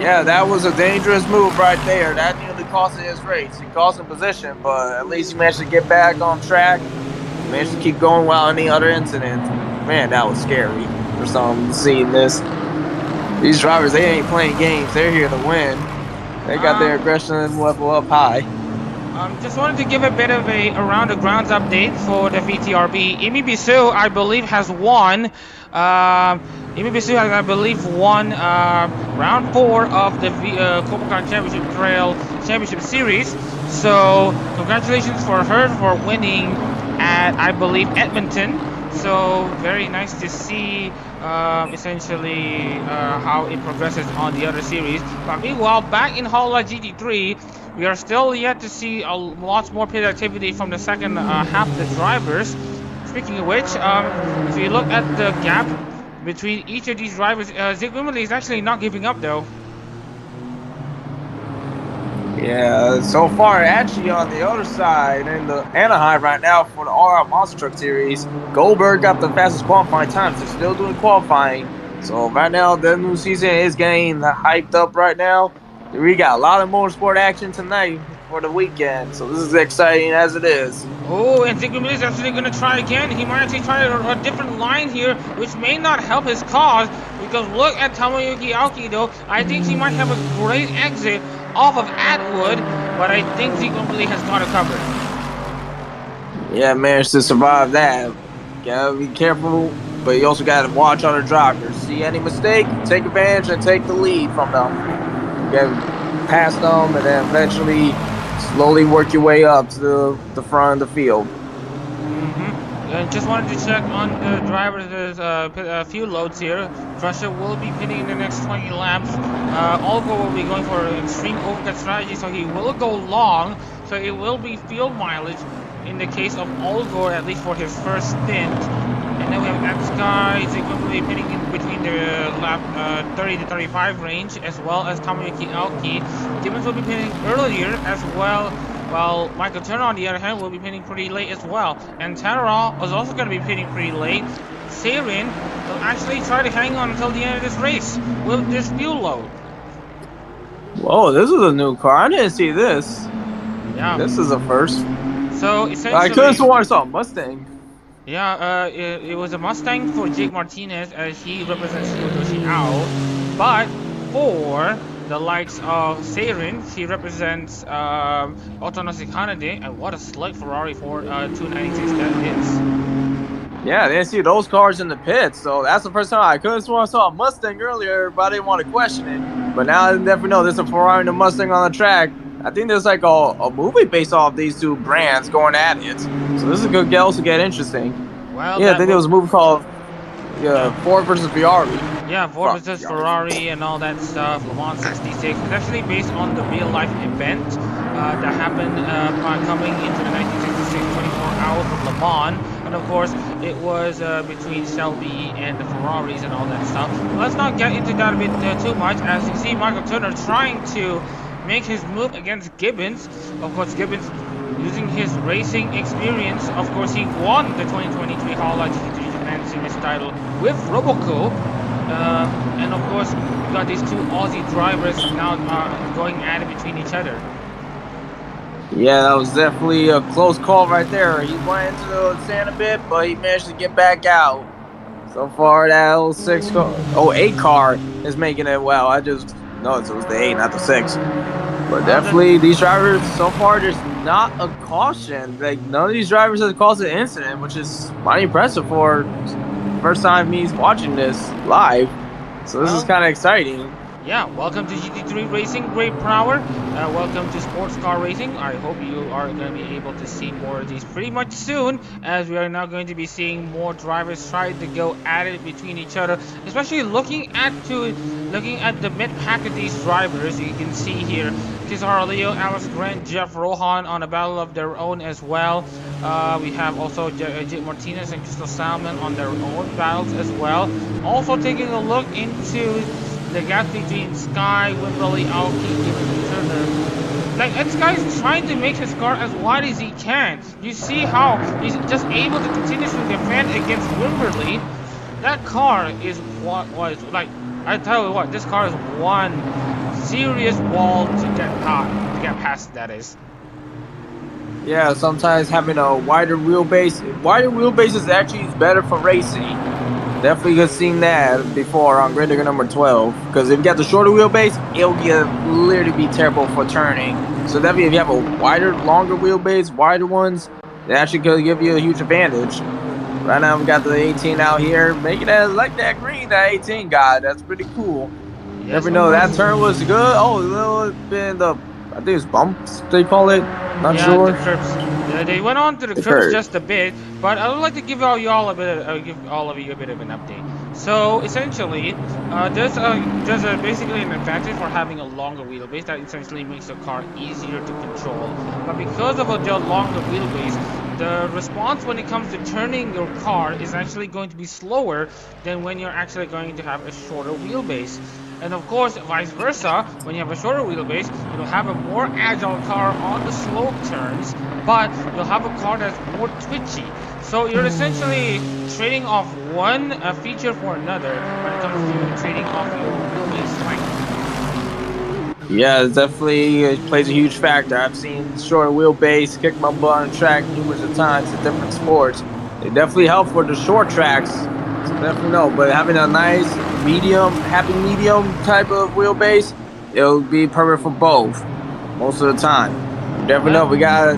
[SPEAKER 2] Yeah, that was a dangerous move right there. That nearly cost him his race. He cost him position, but at least he managed to get back on track. He managed to keep going without any other incident. Man, that was scary for some seeing this. These drivers, they ain't playing games. They're here to win. They got their aggression level up high.
[SPEAKER 1] Just wanted to give a bit of a around the grounds update for the VTRB. Imi Bisu, I believe, has won. Imi Bisu has, I believe, won round 4 of the Kopakan Championship Trail Championship Series. So congratulations for her for winning at, I believe, Edmonton. So very nice to see essentially how it progresses on the other series. But meanwhile, back in Hololive GT3, we are still yet to see lots more pit activity from the second half of the drivers. speaking of which, if you look at the gap between each of these drivers, Zigwimmerly is actually not giving up though.
[SPEAKER 2] Yeah, so far actually on the other side in the Anaheim right now for the RR Monster Truck Series, Goldberg got the fastest qualifying times. They're still doing qualifying. So right now the new season is getting hyped up right now. We got a lot of motorsport action tonight for the weekend. So this is exciting as it is.
[SPEAKER 1] Oh, and Zigwimmerly is actually going to try again. He might actually try a different line here, which may not help his cause. Because look at Tomoyuki Aoki though. I think he might have a great exit off of Atwood, but I think Zigwimmerly has got it covered.
[SPEAKER 2] Yeah, managed to survive that. Gotta be careful, but you also gotta watch other drivers. See any mistake, take advantage and take the lead from them. Get past them and then eventually slowly work your way up to the front of the field.
[SPEAKER 1] Just wanted to check on the drivers. There's a few loads here. Crusher will be pitting in the next 20 laps. Olgo will be going for an extreme overcut strategy, so he will go long. So it will be field mileage in the case of Olgo, at least for his first stint. And then we have X-Guy, Zigwimmerly pitting in between the lap 30 to 35 range, as well as Tomoyuki Aoki. Gibbons will be pitting earlier as well. While Michael Turner, on the other hand, will be pitting pretty late as well. And Tararal is also going to be pitting pretty late. Seirin will actually try to hang on until the end of this race with this fuel load.
[SPEAKER 2] Whoa, this is a new car. I didn't see this.
[SPEAKER 1] Yeah.
[SPEAKER 2] This is a first.
[SPEAKER 1] So essentially,
[SPEAKER 2] I could have sworn I saw a Mustang.
[SPEAKER 1] Yeah, it was a Mustang for Jake Martinez as he represents Hirotoshi Ao. But for the likes of Seirin, she represents Otonose Kanade, and what a slick Ferrari for 296 that is.
[SPEAKER 2] Yeah, they didn't see those cars in the pits, so that's the first time I could have sworn I saw a Mustang earlier, but I didn't want to question it. But now I definitely know there's a Ferrari and a Mustang on the track. I think there's like a movie based off these two brands going at it. So this is going to also get interesting.
[SPEAKER 1] Well,
[SPEAKER 2] yeah, I think there was a movie called Ford versus Ferrari.
[SPEAKER 1] Yeah, Ford versus Ferrari and all that stuff. Le Mans 66. It's actually based on the real life event that happened coming into the 1966 24 hours of Le Mans. And of course, it was between Shelby and the Ferraris and all that stuff. Let's not get into that a bit too much. As you see, Michael Turner trying to make his move against Gibbons. Of course, Gibbons using his racing experience. Of course, he won the 2023 Hololive GT3 Japan Series title with Roboco. And of course, we got these two Aussie drivers now going at it between each other.
[SPEAKER 2] Yeah, that was definitely a close call right there. He went into the sand a bit, but he managed to get back out. So far, that 08 car is making it well. I just noticed it was the 8, not the 6. But definitely, these drivers, so far, there's not a caution. Like, none of these drivers has caused an incident, which is mighty impressive for first time me watching this live. So this is kind of exciting.
[SPEAKER 1] Yeah, welcome to GT3 Racing, great power. Welcome to sports car racing. I hope you are going to be able to see more of these pretty much soon, as we are now going to be seeing more drivers try to go at it between each other. Especially looking at the mid pack of these drivers, you can see here Cesar Leo, Alex Grant, Jeff Rohan on a battle of their own as well. We have also Jake Martinez and Crystal Salmon on their own battles as well. Also taking a look into the gap between Sky, Wimberly, Aoki, Gibbons, Turner. Like, this guy's trying to make his car as wide as he can. You see how he's just able to continuously defend against Wimberly. That car is what was like. I tell you what, this car is one serious wall to get past. That is.
[SPEAKER 2] Yeah, sometimes having a wider wheelbase is actually better for racing. Definitely have seen that before on grid number 12. Because if you got the shorter wheelbase, it'll literally be terrible for turning. So definitely if you have a longer wheelbase, wider ones, it actually could give you a huge advantage. Right now we got the 18 out here, making it like that green that 18 got. That's pretty cool. Yes, never know, that turn was good. Oh, a little bit the, I think it's bumps they call it. Not sure.
[SPEAKER 1] The curbs. They went on to the curbs just a bit, but I would like to give all of you a bit of an update. So essentially, there's basically an advantage for having a longer wheelbase that essentially makes the car easier to control. But because of the longer wheelbase, the response when it comes to turning your car is actually going to be slower than when you're actually going to have a shorter wheelbase. And of course, vice versa, when you have a shorter wheelbase, you'll have a more agile car on the slope turns, but you'll have a car that's more twitchy. So you're essentially trading off one feature for another when it comes to trading off your wheelbase length.
[SPEAKER 2] Yeah, it definitely plays a huge factor. I've seen short wheelbase kick my butt on track numerous of times in different sports. They definitely help for the short tracks. So definitely no, but having a nice medium, happy medium type of wheelbase, it'll be perfect for both most of the time. You never know. We got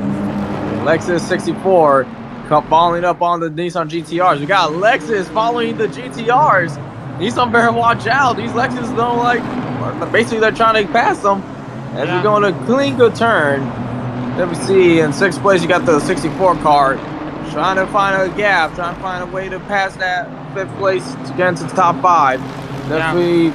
[SPEAKER 2] Lexus 64 following up on the Nissan GTRs. We got Lexus following the GTRs. Nissan better watch out. These Lexus don't like. Basically, they're trying to pass them as we go on a clean good turn. Then we see in 6th place you got the 64 car trying to find a gap, trying to find a way to pass that 5th place to get into the top 5. Definitely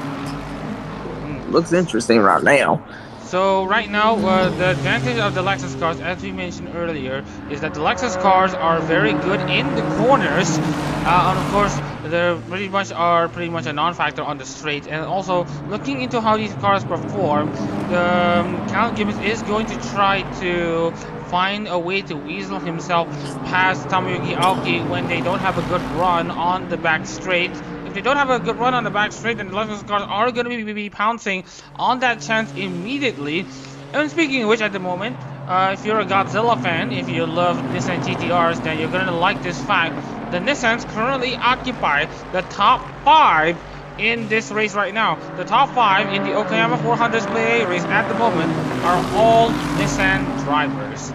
[SPEAKER 2] looks interesting right now.
[SPEAKER 1] So right now, the advantage of the Lexus cars, as we mentioned earlier, is that the Lexus cars are very good in the corners, and of course, they pretty much a non-factor on the straight. And also, looking into how these cars perform, the Count Gibbons is going to try to find a way to weasel himself past Tomoyuki Aoki when they don't have a good run on the back straight. If they don't have a good run on the back straight, then the Lexus cars are going to be pouncing on that chance immediately. And speaking of which, at the moment, if you're a Godzilla fan, if you love Nissan GTRs, then you're going to like this fact. The Nissans currently occupy the top 5 in this race right now. The top 5 in the Okayama 400 Display A race at the moment are all Nissan drivers.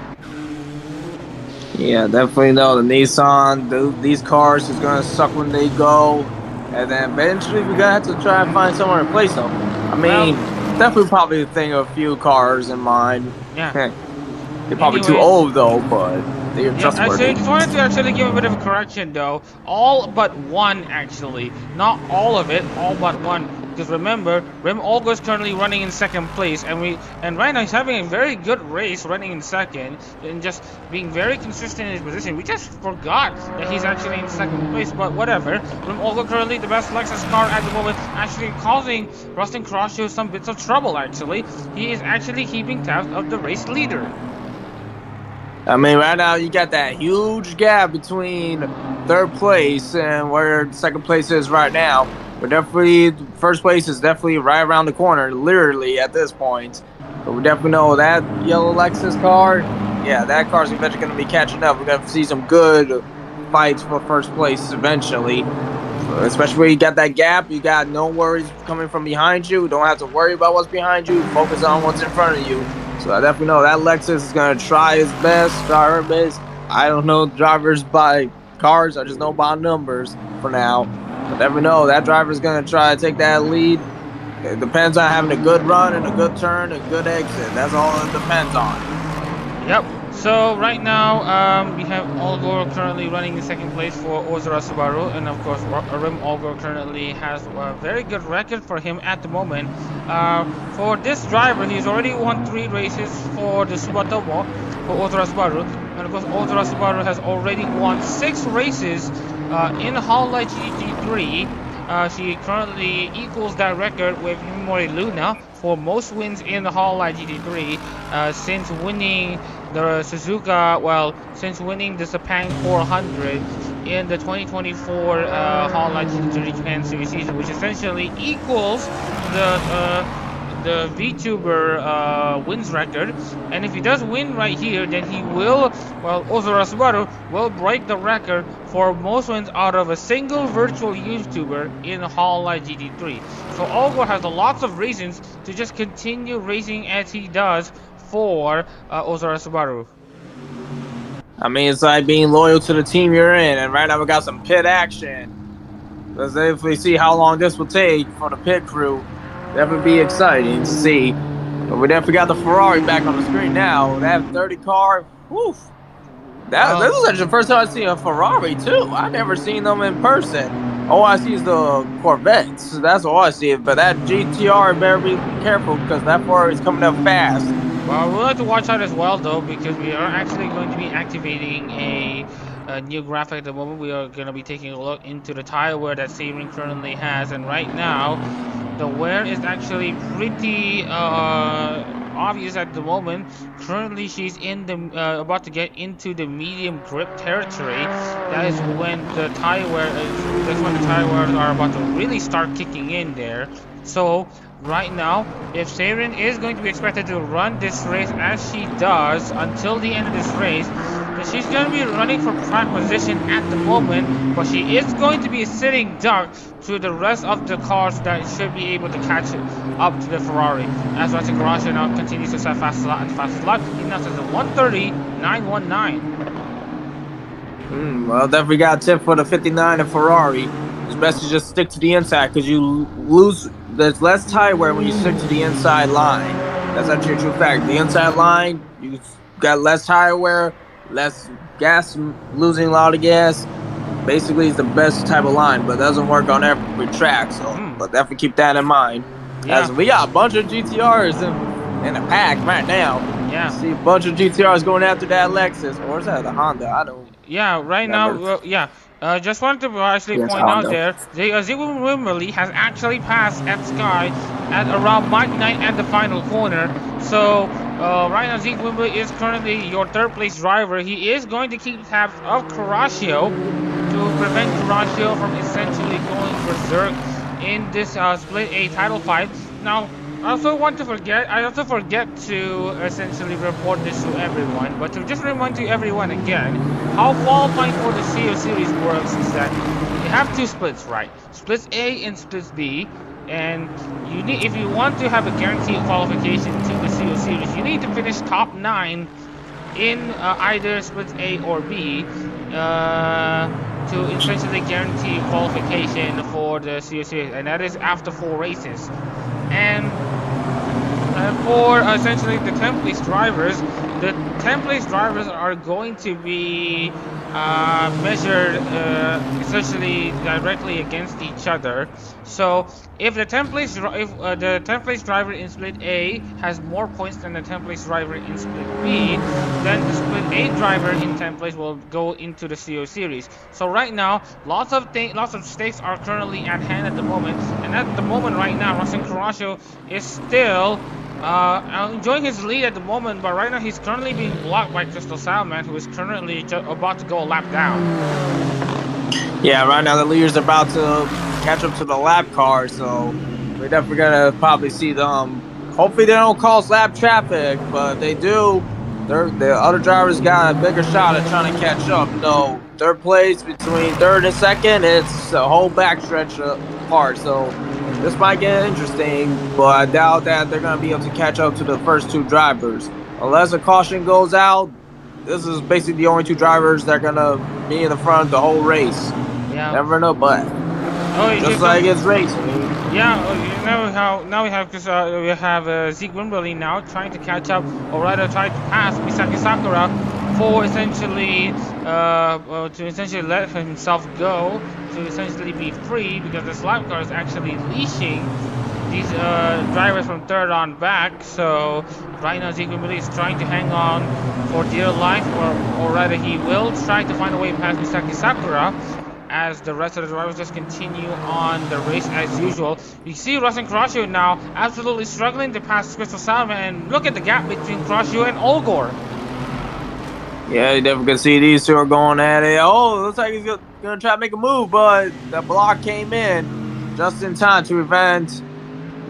[SPEAKER 2] Yeah, definitely no. The Nissan, these cars is going to suck when they go. And then eventually we're going to have to try and find somewhere to replace them. I mean, definitely probably think of a few cars in mind.
[SPEAKER 1] Yeah.
[SPEAKER 2] They're probably too old though, but they're trustworthy.
[SPEAKER 1] I just wanted to actually give a bit of a correction though. All but one actually. Not all of it, all but one. Because remember, Rem Olga is currently running in 2nd place, and right now he's having a very good race running in 2nd and just being very consistent in his position. We just forgot that he's actually in 2nd place, but whatever. Rem Olga currently the best Lexus car at the moment, actually causing Rustin Crosschew some bits of trouble actually. He is actually keeping tabs of the race leader.
[SPEAKER 2] I mean, right now you got that huge gap between 3rd place and where 2nd place is right now. But definitely, 1st place is definitely right around the corner, literally at this point. But we definitely know that yellow Lexus car, yeah, that car's eventually going to be catching up. We're going to see some good fights for 1st place eventually. Especially where you got that gap, you got no worries coming from behind you. Don't have to worry about what's behind you. Focus on what's in front of you. So I definitely know that Lexus is going to try his best, try her best. I don't know drivers by cars. I just know by numbers for now. But never know. That driver's going to try to take that lead. It depends on having a good run and a good turn, a good exit. That's all it depends on.
[SPEAKER 1] Yep. So right now, we have Olgor currently running in 2nd place for Ozora Subaru, and of course, Rem Olgor currently has a very good record for him at the moment. For this driver, he's already won 3 races for the Subatomo for Ozora Subaru, and of course, Ozora Subaru has already won 6 races in Hololive GT3. She currently equals that record with Himori Luna for most wins in the Hololive GT3 since winning the since winning the Sepang 400 in the 2024 Hololive GT3 Japan Series season, which essentially equals the VTuber wins record. And if he does win right here, then he will, Ozora Subaru will break the record for most wins out of a single virtual YouTuber in Hololive GT3. So Olgo has lots of reasons to just continue racing as he does for Ozora Subaru.
[SPEAKER 2] I mean, it's like being loyal to the team you're in, and right now we got some pit action. Let's definitely see how long this will take for the pit crew. Definitely be exciting to see. But we definitely got the Ferrari back on the screen now. That 30 car, woof. This is actually the first time I've seen a Ferrari too. I've never seen them in person. All I see is the Corvettes. That's all I see. But that GTR, better be careful because that Ferrari is coming up fast.
[SPEAKER 1] Well, we'll have to watch out as well, though, because we are actually going to be activating a new graphic at the moment. We are going to be taking a look into the tire wear that Sabrin currently has, and right now, the wear is actually pretty obvious at the moment. Currently, she's in the about to get into the medium grip territory. That is when the tire wear are about to really start kicking in there. So right now, if Sabrin is going to be expected to run this race as she does until the end of this race, then she's going to be running for prime position at the moment, but she is going to be sitting duck to the rest of the cars that should be able to catch up to the Ferrari. As Akuro now continues to set fastest lap and fastest lap, he now says a 1:30.919.
[SPEAKER 2] Well, definitely got a tip for the 59 and Ferrari. It's best to just stick to the inside because you lose. There's less tire wear when you stick to the inside line. That's actually a true fact. The inside line, you got less tire wear, less gas, losing a lot of gas. Basically, it's the best type of line, but it doesn't work on every track. So, but definitely keep that in mind.
[SPEAKER 1] Yeah.
[SPEAKER 2] As we got a bunch of GTRs in the pack right now.
[SPEAKER 1] Yeah.
[SPEAKER 2] See a bunch of GTRs going after that Lexus, or is that a Honda? I don't.
[SPEAKER 1] Yeah. Right now, yeah. Just wanted to actually point out there, Zygmunt Wimberly has actually passed at Sky at around Mach 9 at the final corner. So right now Zygmunt Wimberly is currently your third place driver. He is going to keep tabs of Kuratio to prevent Kuratio from essentially going berserk in this split A title fight. Now, I also forget to essentially report this to everyone, but to just remind to everyone again, how qualifying for the CO Series works is that you have two splits, right? Splits A and splits B, and you need, if you want to have a guaranteed qualification to the CO Series, you need to finish top 9 in either splits A or B to essentially guarantee qualification for the CO Series, and that is after 4 races. And for essentially the 10th place drivers, the 10th place drivers are going to be measured essentially directly against each other. So if the 10th place driver in split A has more points than the 10th place driver in split B, then the split A driver in 10th place will go into the CO Series. So right now, lots of stakes are currently at hand at the moment, and at the moment right now, Russell Kuratio is still enjoying his lead at the moment, but right now he's currently being blocked by Crystal Salman, who is currently about to go a lap down.
[SPEAKER 2] Yeah, right now the leader's about to catch up to the lap car, so we're definitely gonna probably see them. Hopefully they don't cause lap traffic, but if they do, the other drivers got a bigger shot at trying to catch up. No, third place between third and second, it's a whole backstretch apart, so this might get interesting, but I doubt that they're going to be able to catch up to the first two drivers. Unless a caution goes out, this is basically the only two drivers that are going to be in the front of the whole race.
[SPEAKER 1] Yeah.
[SPEAKER 2] Never know, but just like it's racing.
[SPEAKER 1] Yeah, now we have Zeke Wimberly now trying to catch up, or rather try to pass Misaki Sakura for essentially to essentially let himself go, to essentially be free, because the slap car is actually leashing these drivers from third on back. So right now Zeke Wimberly is trying to hang on for dear life, or rather he will try to find a way past Misaki Sakura, as the rest of the drivers just continue on the race as usual. You see Russell Kuratio now absolutely struggling to pass Crystal Salman, and look at the gap between Kuratio and Olgor.
[SPEAKER 2] Yeah, you definitely can see these two are going at it. Oh, looks like he's gonna try to make a move, but the block came in just in time to prevent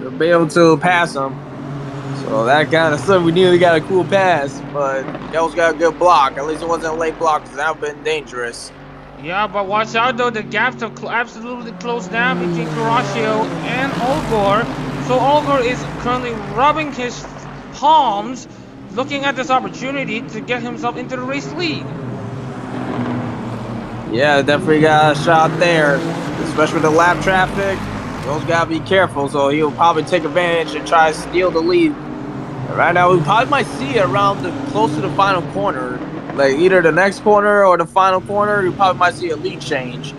[SPEAKER 2] to be able to pass him. So that kind of stuff, we nearly got a cool pass, but Yellow's got a good block. At least it wasn't a late block, because that would have been dangerous.
[SPEAKER 1] Yeah, but watch out though, the gaps have absolutely closed down between Kuratio and Olgor. So Olgor is currently rubbing his palms, looking at this opportunity to get himself into the race lead.
[SPEAKER 2] Yeah, definitely got a shot there, especially with the lap traffic. Those gotta be careful, so he'll probably take advantage and try to steal the lead. Right now, we probably might see it around close to the final corner. Like either the next corner or the final corner, you probably might see a lead change.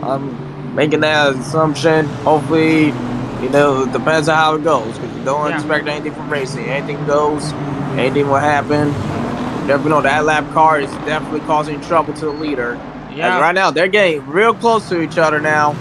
[SPEAKER 2] I'm making that assumption. Hopefully, it depends on how it goes, because you don't expect anything from racing. Anything goes. anything will happen. Definitely know that lap car is definitely causing trouble to the leader.
[SPEAKER 1] Yeah.
[SPEAKER 2] As right now, they're getting real close to each other now.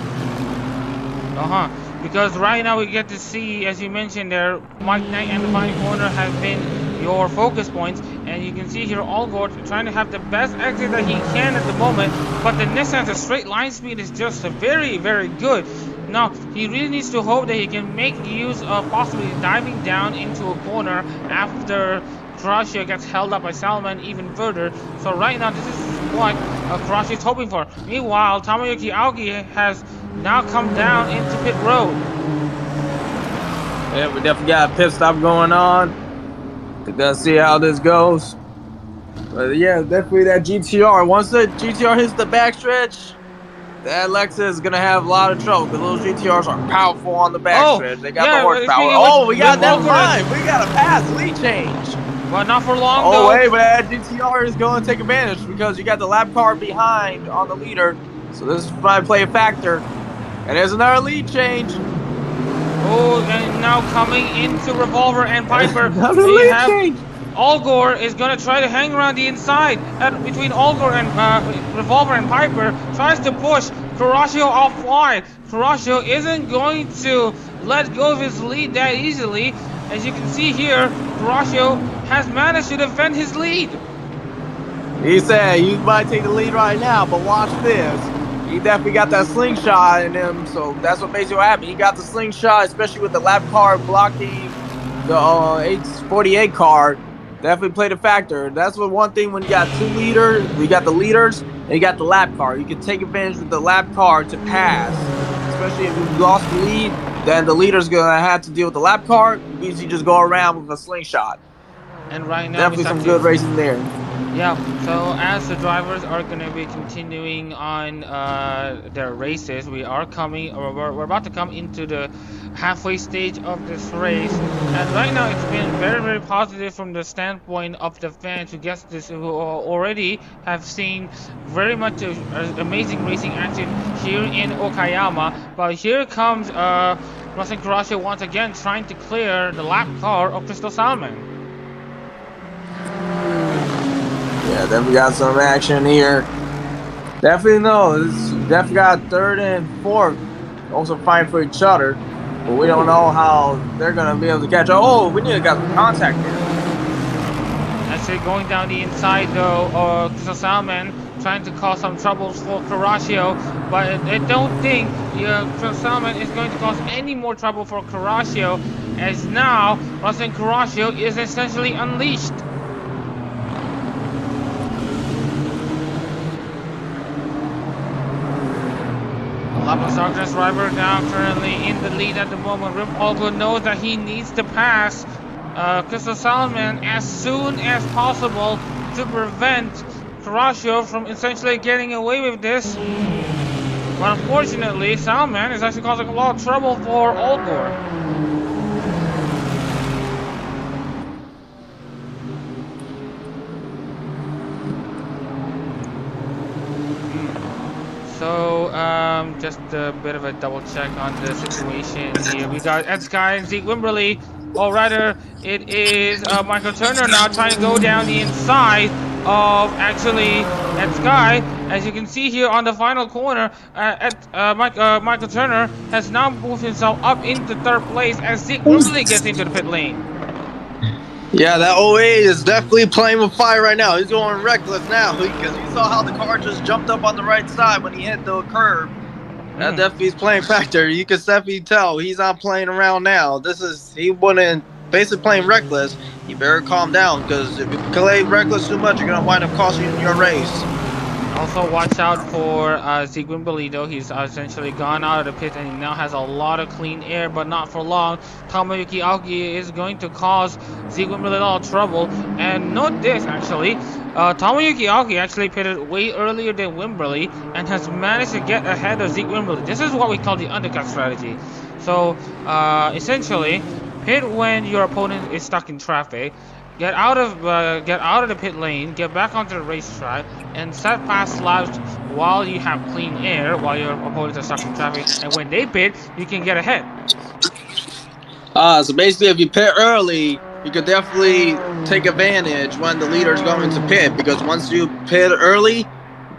[SPEAKER 1] Because right now we get to see, as you mentioned there, Mike Knight and the final corner have been your focus points, and you can see here Allgore trying to have the best exit that he can at the moment, but the Nissan's straight line speed is just very, very good. Now, he really needs to hope that he can make use of possibly diving down into a corner after Kurashio gets held up by Salman even further. So right now, this is what Kurashio is hoping for. Meanwhile, Tomoyuki Aoki has now come down into pit road.
[SPEAKER 2] Yeah, we definitely got a pit stop going on. We're gonna see how this goes. But yeah, definitely that GTR. Once the GTR hits the backstretch, that Lexus is gonna have a lot of trouble because those GTRs are powerful on the backstretch. They got the horsepower. Oh, we got that line. We got a pass lead change.
[SPEAKER 1] But not for long though.
[SPEAKER 2] Oh wait, but that GTR is going to take advantage because you got the lap car behind on the leader. So this might play a factor. And there's another lead change.
[SPEAKER 1] Oh, and now coming into Revolver and Piper.
[SPEAKER 2] Another lead change.
[SPEAKER 1] Allgore is going to try to hang around the inside between Allgore and Revolver and Piper. Tries to push Kurashio off wide. Kurashio isn't going to let go of his lead that easily. As you can see here, Kurashio has managed to defend his lead.
[SPEAKER 2] He said, you might take the lead right now, but watch this. He definitely got that slingshot in him, so that's what basically what happened. He got the slingshot, especially with the lap car blocking the 848 car. Definitely played a factor. That's what one thing when you got two leaders, you got the leaders and you got the lap car. You can take advantage of the lap car to pass, especially if you lost the lead. Then the leader's gonna have to deal with the lap car. It means you just go around with a slingshot.
[SPEAKER 1] And right now,
[SPEAKER 2] definitely some good racing there.
[SPEAKER 1] Yeah. So as the drivers are gonna be continuing on their races, we are coming, or we're about to come into the halfway stage of this race. And right now, it's been very, very positive from the standpoint of the fans who guess this, who already have seen very much amazing racing action here in Okayama. But here comes Russell Kurashio once again trying to clear the lap car of Crystal Salmon.
[SPEAKER 2] Yeah, definitely got some action here. Definitely definitely got third and fourth also fighting for each other. But we don't know how they're going to be able to catch up. Oh, we need to get some contact here.
[SPEAKER 1] Actually going down the inside though, Crystal Salmon trying to cause some troubles for Kurashio. But I don't think Crystal Salmon is going to cause any more trouble for Kurashio, as now Russell Kurashio is essentially unleashed. Lapa Darkness driver now currently in the lead at the moment. Rip Allgore knows that he needs to pass Crystal Salmon as soon as possible to prevent Kurashio from essentially getting away with this. But unfortunately, Salmon is actually causing a lot of trouble for Allgore. So, just a bit of a double check on the situation here. We got Ed Sky and Zeke Wimberly, or rather, it is Michael Turner now trying to go down the inside of actually Ed Sky. As you can see here on the final corner, Michael Turner has now moved himself up into third place as Zeke Wimberly gets into the pit lane.
[SPEAKER 2] Yeah, that 08 is definitely playing with fire right now. He's going reckless now because you saw how the car just jumped up on the right side when he hit the curb. That definitely is playing factor. You can definitely tell he's not playing around now. He wouldn't basically playing reckless. You better calm down because if you play reckless too much, you're gonna wind up costing your race.
[SPEAKER 1] Also, watch out for Zeke Wimberly though. He's essentially gone out of the pit and he now has a lot of clean air, but not for long. Tomoyuki Aoki is going to cause Zeke Wimberly a lot of trouble. And note this actually, Tomoyuki Aoki actually pitted way earlier than Wimberly and has managed to get ahead of Zeke Wimberly. This is what we call the undercut strategy. So essentially, pit when your opponent is stuck in traffic. Get out of the pit lane, get back onto the racetrack, and set fast laps while you have clean air, while your opponents are stuck in traffic. And when they pit, you can get ahead.
[SPEAKER 2] So basically, if you pit early, he could definitely take advantage when the leader is going to pit, because once you pit early,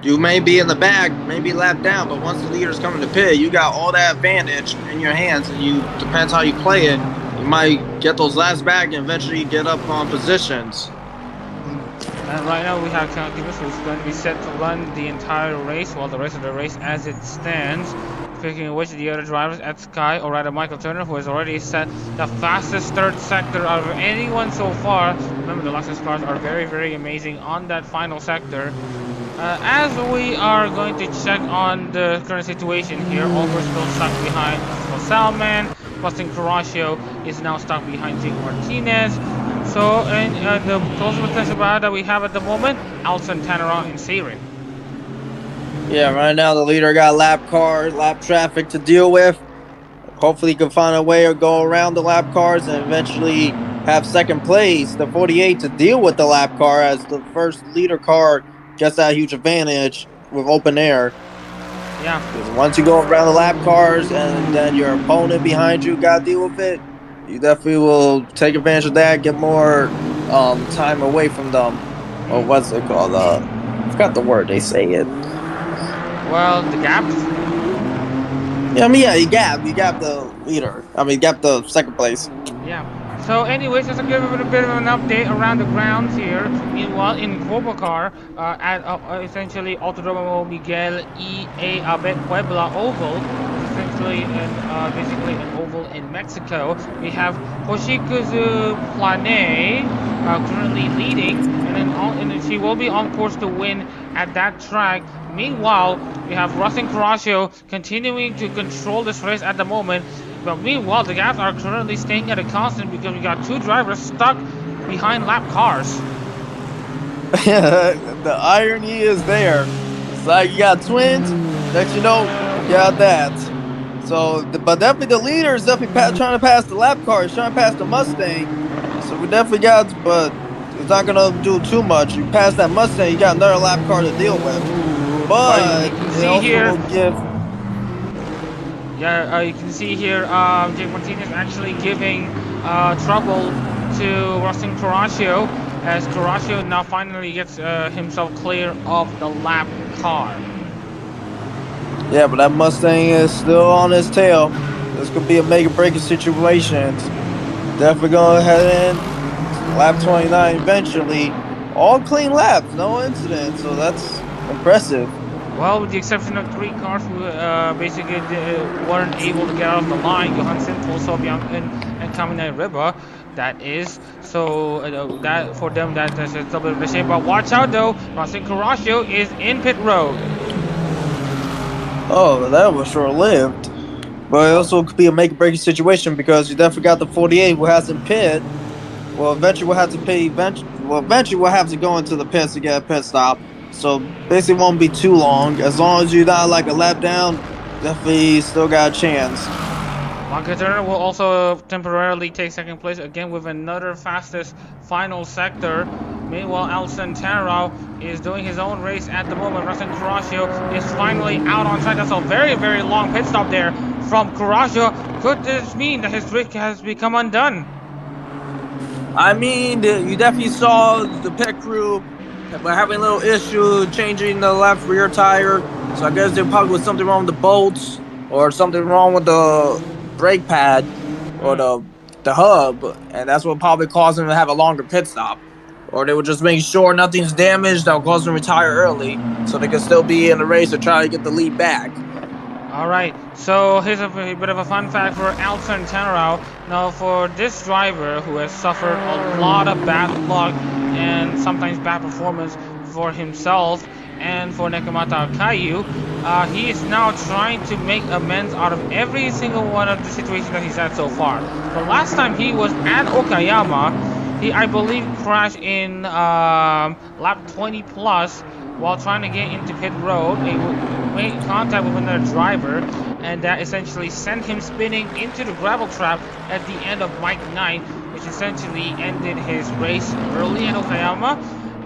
[SPEAKER 2] you may be in the back, maybe lap down, but once the leader is coming to pit, you got all that advantage in your hands, and you depends how you play it. You might get those last back and eventually get up on positions.
[SPEAKER 1] And right now we have Countess who's going to be set to run the entire race, well, the rest of the race as it stands. Speaking of which, the other drivers at Sky, or rather Michael Turner, who has already set the fastest third sector out of anyone so far. Remember, the Lexus cars are very, very amazing on that final sector. As we are going to check on the current situation here, Oliver still stuck behind Salman. Mustang Carrasco is now stuck behind Jake Martinez. So, and the closest potential battle that we have at the moment, Alson, Tanneron, and Seirin.
[SPEAKER 2] Yeah, right now the leader got lap traffic to deal with. Hopefully he can find a way or go around the lap cars and eventually have second place, the 48, to deal with the lap car, as the first leader car gets that huge advantage with open air.
[SPEAKER 1] Yeah.
[SPEAKER 2] Once you go around the lap cars and then your opponent behind you got to deal with it, you definitely will take advantage of that, get more time away from them. Or what's it called? I forgot the word they say it.
[SPEAKER 1] Well, the gap?
[SPEAKER 2] Yeah, I mean, yeah, you gap the leader. I mean, gap the second place.
[SPEAKER 1] Yeah. So anyways, just to give a bit of an update around the grounds here. Meanwhile, in Corpocar, at essentially Autodromo Miguel E. A. Abet Puebla Oval, essentially basically an oval in Mexico, we have GTPlanet currently leading, and then she will be on course to win at that track. Meanwhile, we have Rustin Carrasco continuing to control this race at the moment. But meanwhile, the gaps are currently staying at a constant because we got two drivers stuck behind lap cars.
[SPEAKER 2] The irony is there. It's like you got twins, next you know, you got that. So, but definitely the leader is definitely trying to pass the lap cars, trying to pass the Mustang. So we definitely got, but it's not going to do too much. You pass that Mustang, you got another lap car to deal with. But
[SPEAKER 1] you can see here. You can see here Jake Martinez actually giving trouble to Rustin Carrasco, as Carrasco now finally gets himself clear of the lap car.
[SPEAKER 2] Yeah, but that Mustang is still on his tail. This could be a make or break situation. Definitely going to head in lap 29 eventually. All clean laps, no incidents, so that's impressive.
[SPEAKER 1] Well, with the exception of three cars who basically weren't able to get out of the line, Johansson, Paul Sobian, and Kamine Riba, that is. So that for them, that's a little bit of a shame. But watch out though, Rustin Carrasco is in pit road.
[SPEAKER 2] Oh, that was short-lived. But it also could be a make-or-break situation because you definitely got the 48 who has to pit. Well, eventually we'll have to pay. Eventually we'll have to go into the pits to get a pit stop. So basically, it won't be too long. As long as you're not like a lap down, definitely still got a chance.
[SPEAKER 1] Michael Turner will also temporarily take second place again with another fastest final sector. Meanwhile, Alson Tanneron is doing his own race at the moment. Rustin Carrasco is finally out on track. That's a very, very long pit stop there from Carrasco. Could this mean that his streak has become undone?
[SPEAKER 2] I mean, you definitely saw the pit crew having a little issue changing the left rear tire. So I guess there probably was something wrong with the bolts or something wrong with the brake pad or the hub, and that's what probably caused them to have a longer pit stop. Or they were just making sure nothing's damaged that will cause them to retire early so they can still be in the race or try to get the lead back.
[SPEAKER 1] Alright, so here's a bit of a fun fact for Alson Tanneron. Now for this driver who has suffered a lot of bad luck and sometimes bad performance for himself and for Nekomata Kayu, he is now trying to make amends out of every single one of the situations that he's had so far. The last time he was at Okayama, he, I believe, crashed in lap 20 plus while trying to get into pit road. He made contact with another driver, and that essentially sent him spinning into the gravel trap at the end of Mike 9, which essentially ended his race early in Okayama.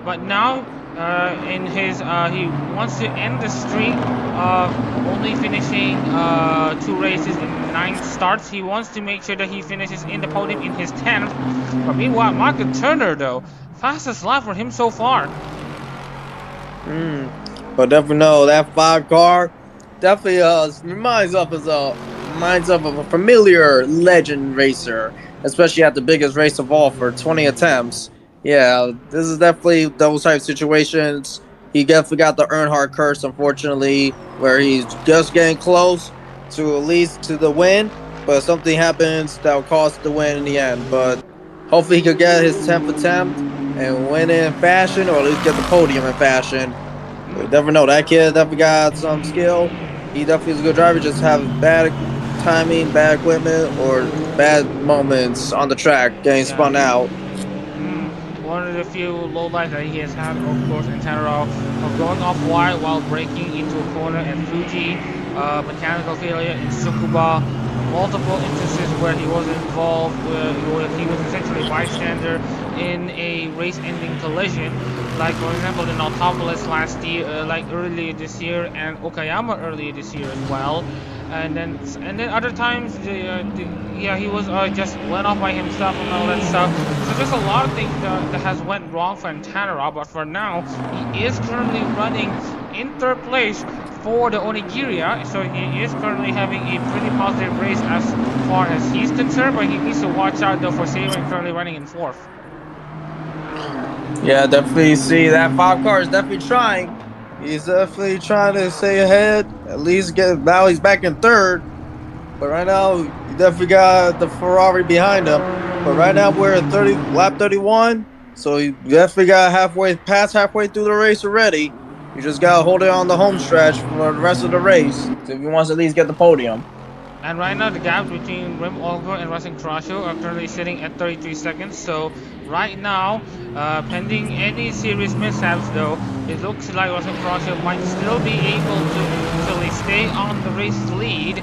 [SPEAKER 1] But now in his he wants to end the streak of only finishing 2 races in 9 starts. He wants to make sure that he finishes in the podium in his 10th. But meanwhile, Michael Turner though, fastest lap for him so far.
[SPEAKER 2] But definitely know that 5 car definitely reminds of a familiar legend racer, especially at the biggest race of all for 20 attempts. Yeah, this is definitely those type of situations. He definitely got the Earnhardt curse, unfortunately, where he's just getting close to at least to the win, but something happens that will cost the win in the end. But hopefully he could get his 10th attempt and win in fashion, or at least get the podium in fashion. You never know. That kid definitely got some skill. He definitely is a good driver. Just have bad timing, bad equipment, or bad moments on the track getting spun out.
[SPEAKER 1] One of the few lowlights that he has had, of course, in Taro, of going off wide while braking into a corner at Fuji, mechanical failure in Tsukuba, multiple instances where he was involved, where he was essentially a bystander in a race-ending collision, like for example in Autopolis last year, like earlier this year, and Okayama earlier this year as well. And then other times, he was just went off by himself and all that stuff. So there's a lot of things that has went wrong for Tanara, but for now, he is currently running in 3rd place for the Onigiriya. So he is currently having a pretty positive race as far as he's concerned, but he needs to watch out though for Saban currently running in 4th.
[SPEAKER 2] Yeah, definitely see that 5 car is definitely trying. He's definitely trying to stay ahead. At least now he's back in 3rd. But right now, he definitely got the Ferrari behind him. But right now we're at lap 31. So he definitely got halfway through the race already. You just gotta hold it on the home stretch for the rest of the race if he wants to at least get the podium.
[SPEAKER 1] And right now the gap between Rem Olgo and Racing Crasho are currently sitting at 33 seconds. So right now, pending any serious mishaps though, it looks like Racing Crasho might still be able to actually stay on the race lead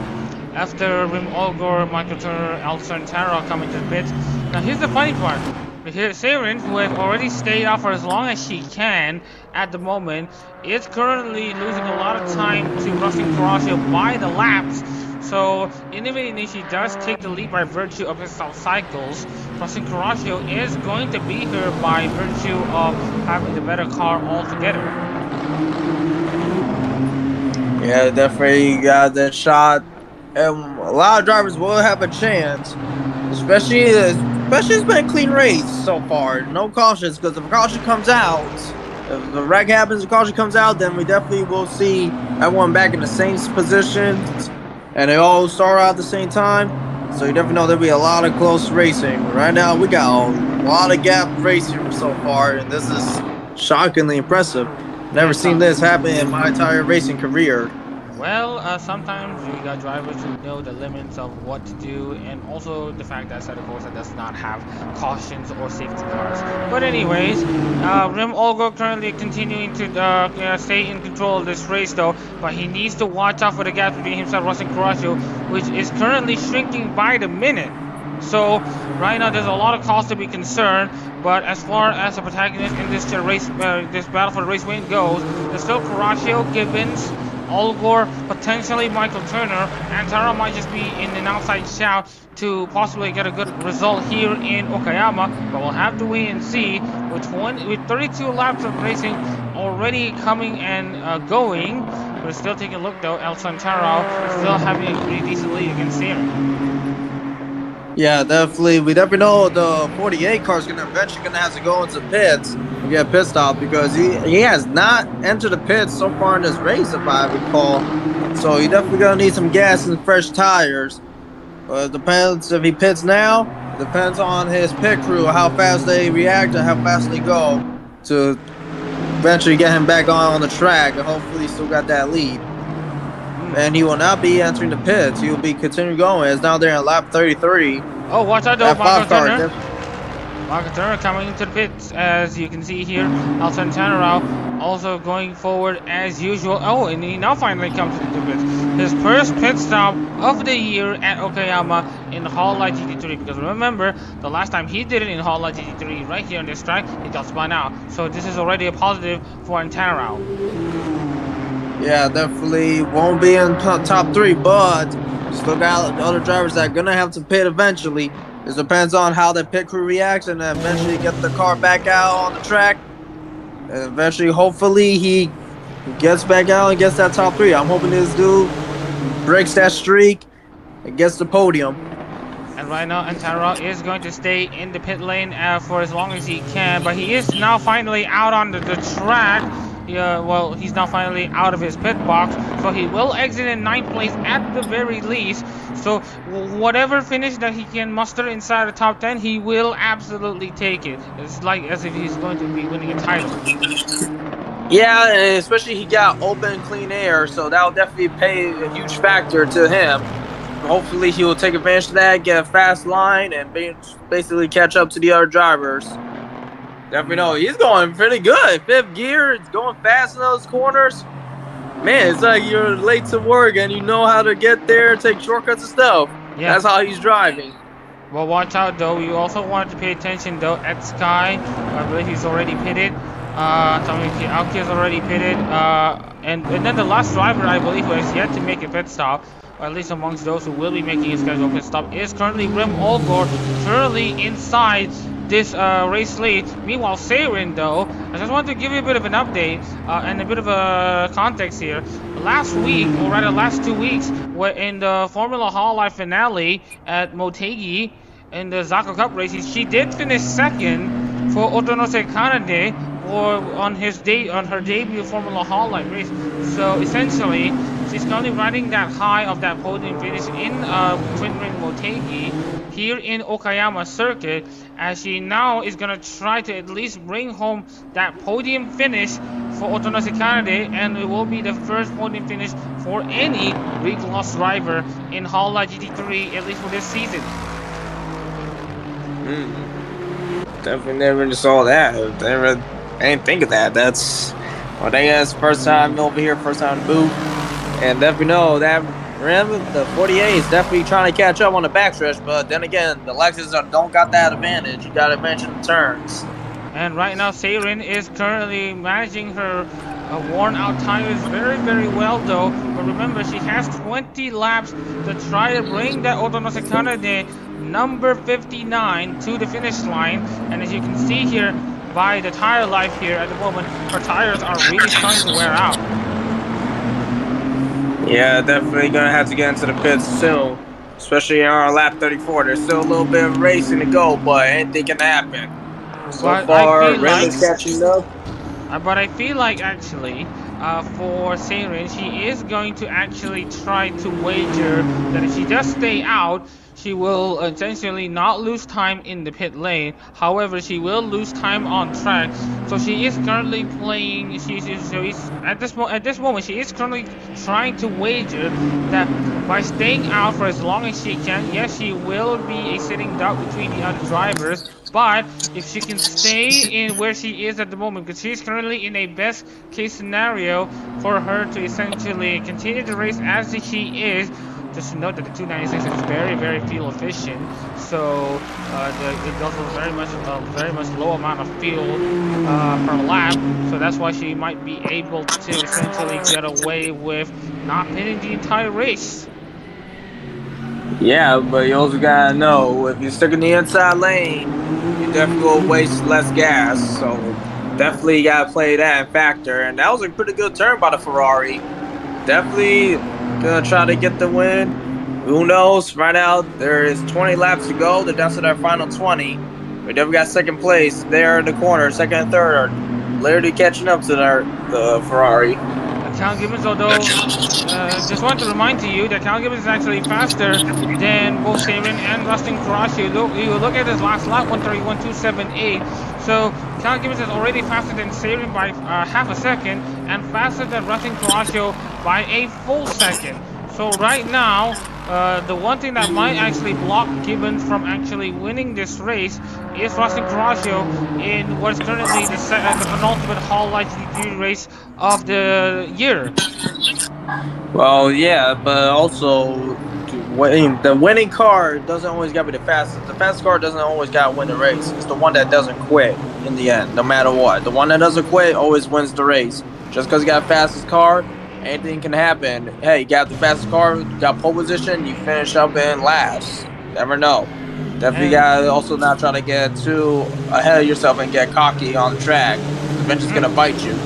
[SPEAKER 1] after Rem Olgo, Michael Turner, Alson Taro coming to the pits. Now here's the funny part. Here, Saren, who has already stayed out for as long as she can at the moment, is currently losing a lot of time to Racing Crasho by the laps. So, even if she does take the lead by virtue of his cycles, Racing Crasho is going to beat her by virtue of having the better car altogether.
[SPEAKER 2] Yeah, definitely got that shot. And a lot of drivers will have a chance, especially it's been a clean race so far. No cautions, because if a caution comes out, if the wreck happens, the caution comes out, then we definitely will see everyone back in the same positions. And they all start out at the same time, so you never know. There'll be a lot of close racing. Right now, we got a lot of gap racing so far, and this is shockingly impressive. Never seen this happen in my entire racing career.
[SPEAKER 1] Well, sometimes you got drivers who know the limits of what to do, and also the fact that Sadakosa does not have cautions or safety cars. But anyways, Rem Olgo currently continuing to stay in control of this race though, but he needs to watch out for the gap between himself and Racing Crasho, which is currently shrinking by the minute. So right now there's a lot of cause to be concerned, but as far as the protagonist in this race, this battle for the race win goes, there's still Crasho, Gibbons, Olgor, potentially Michael Turner, and Tara might just be in an outside shout to possibly get a good result here in Okayama, but we'll have to wait and see. With 32 laps of racing already coming and going, we're still taking a look though. El Santaro is still having a pretty decent lead against Sierra.
[SPEAKER 2] Yeah, definitely. We never know the 48 car is eventually gonna have to go into pits and get pit stop, because he has not entered the pits so far in this race, if I recall. So he definitely gonna need some gas and fresh tires. But it depends if he pits now. It depends on his pit crew, how fast they react and how fast they go to eventually get him back on the track, and hopefully he still got that lead. And he will not be entering the pits. He will be continuing going. It's now there in lap 33.
[SPEAKER 1] Oh, watch out though, Michael Turner. Marketer coming into the pits, as you can see here. Alton Tannerau also going forward as usual. Oh, and he now finally comes into the pits. His first pit stop of the year at Okayama in the Hololive GT3. Because remember, the last time he did it in Hololive GT3 right here on this track, he got spun out. So this is already a positive for Tannerau.
[SPEAKER 2] Yeah, definitely won't be in top 3, but still got other drivers that are going to have to pit eventually. It depends on how the pit crew reacts and then eventually get the car back out on the track. And eventually, hopefully, he gets back out and gets that top 3. I'm hoping this dude breaks that streak and gets the podium.
[SPEAKER 1] And right now, Antara is going to stay in the pit lane for as long as he can. But he is now finally out on the track. Yeah, well, he's now finally out of his pit box, so he will exit in 9th place at the very least. So whatever finish that he can muster inside the top 10, he will absolutely take it. It's like as if he's going to be winning a title.
[SPEAKER 2] Yeah, and especially he got open, clean air, so that'll definitely pay a huge factor to him. Hopefully he will take advantage of that, get a fast line, and basically catch up to the other drivers. Definitely know he's going pretty good. 5th gear, it's going fast in those corners. Man, it's like you're late to work and you know how to get there, take shortcuts and stuff. Yeah. That's how he's driving.
[SPEAKER 1] Well, watch out though. You also wanted to pay attention though at Sky. I believe he's already pitted. Tommy Aoki is already pitted. And then the last driver, I believe, who has yet to make a pit stop, or at least amongst those who will be making a scheduled pit stop, is currently Rem Olgor, currently inside this race lead. Meanwhile, Seirin though, I just want to give you a bit of an update and a bit of a context here. Last week, or rather last 2 weeks, we're in the Formula Hololive finale at Motegi in the Zako Cup races. She did finish 2nd for Otonose Kanade on her debut Formula Hololive race. So essentially, she's currently riding that high of that podium finish in Twin Ring Motegi here in Okayama circuit, as she now is going to try to at least bring home that podium finish for Otonose Kanade, and it will be the first podium finish for any Greek lost driver in Hololive GT3, at least for this season.
[SPEAKER 2] Definitely never saw that. I didn't think of that. That's, well, I think that's the first time over here, first time in the booth. And definitely know that the 48 is definitely trying to catch up on the backstretch, but then again, the Lexus don't got that advantage. You got to mention the turns.
[SPEAKER 1] And right now, Seirin is currently managing her worn-out tires very, very well, though. But remember, she has 20 laps to try to bring that Otonose Kanade number 59 to the finish line. And as you can see here, by the tire life here at the moment, her tires are really starting to wear out.
[SPEAKER 2] Yeah, definitely gonna have to get into the pits soon, especially on lap 34. There's still a little bit of racing to go, but anything can happen. So far, Ren's catching up.
[SPEAKER 1] But I feel like actually, for Seirin, she is going to actually try to wager that if she does stay out, she will essentially not lose time in the pit lane. However, she will lose time on track. So she is currently playing. At this moment, she is currently trying to wager that by staying out for as long as she can, yes, she will be a sitting duck between the other drivers. But if she can stay in where she is at the moment, because she's currently in a best case scenario for her to essentially continue the race as she is. Just to note that the 296 is very, very fuel efficient, so it goes with very much low amount of fuel per lap. So that's why she might be able to essentially get away with not pitting the entire race.
[SPEAKER 2] Yeah, but you also gotta know, if you're stuck in the inside lane, you definitely will waste less gas. So definitely gotta play that factor. And that was a pretty good turn by the Ferrari. Definitely gonna try to get the win. Who knows? Right now there is 20 laps to go. They're down to their final 20. We never got 2nd place there in the corner. 2nd and 3rd are literally catching up to the Ferrari.
[SPEAKER 1] Cal Gibbons, although just want to remind to you that Cal Gibbons is actually faster than both Seirin and Rustin Karashi. You look at his last lap, 131.278. So Cal Gibbons is already faster than Seirin by half a second, and faster than Rustin Karashi by a full second. So right now, the one thing that might actually block Gibbons from actually winning this race is Rustin Carrasco in what's currently the penultimate Hololive GT3 race of the year.
[SPEAKER 2] Well, yeah, but also the winning car doesn't always got to be the fastest. The fastest car doesn't always got to win the race. It's the one that doesn't quit in the end, no matter what. The one that doesn't quit always wins the race. Just because you got the fastest car, anything can happen. Hey, you got the fastest car, you got pole position, you finish up in last. Never know. Definitely got to also not try to get too ahead of yourself and get cocky on the track. Eventually, it's going to bite you.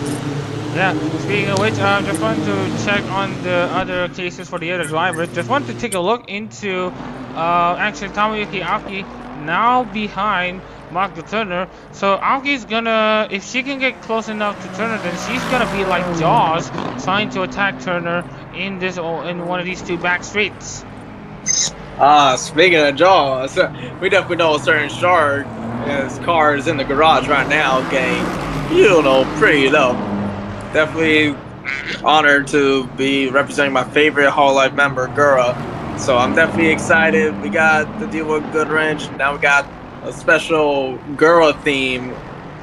[SPEAKER 1] Yeah, speaking of which, just want to check on the other cases for the other drivers. Just want to take a look into actually Tomoyuki Aoki now behind Michael Turner. So Aoki's gonna, if she can get close enough to Turner, then she's gonna be like Jaws trying to attack Turner in one of these two back streets.
[SPEAKER 2] Speaking of Jaws, we definitely know a certain shark. His car is in the garage right now, getting, pretty low. Definitely honored to be representing my favorite Hololive member, Gura. So I'm definitely excited. We got to deal with Goodwrench. Now we got a special Gura theme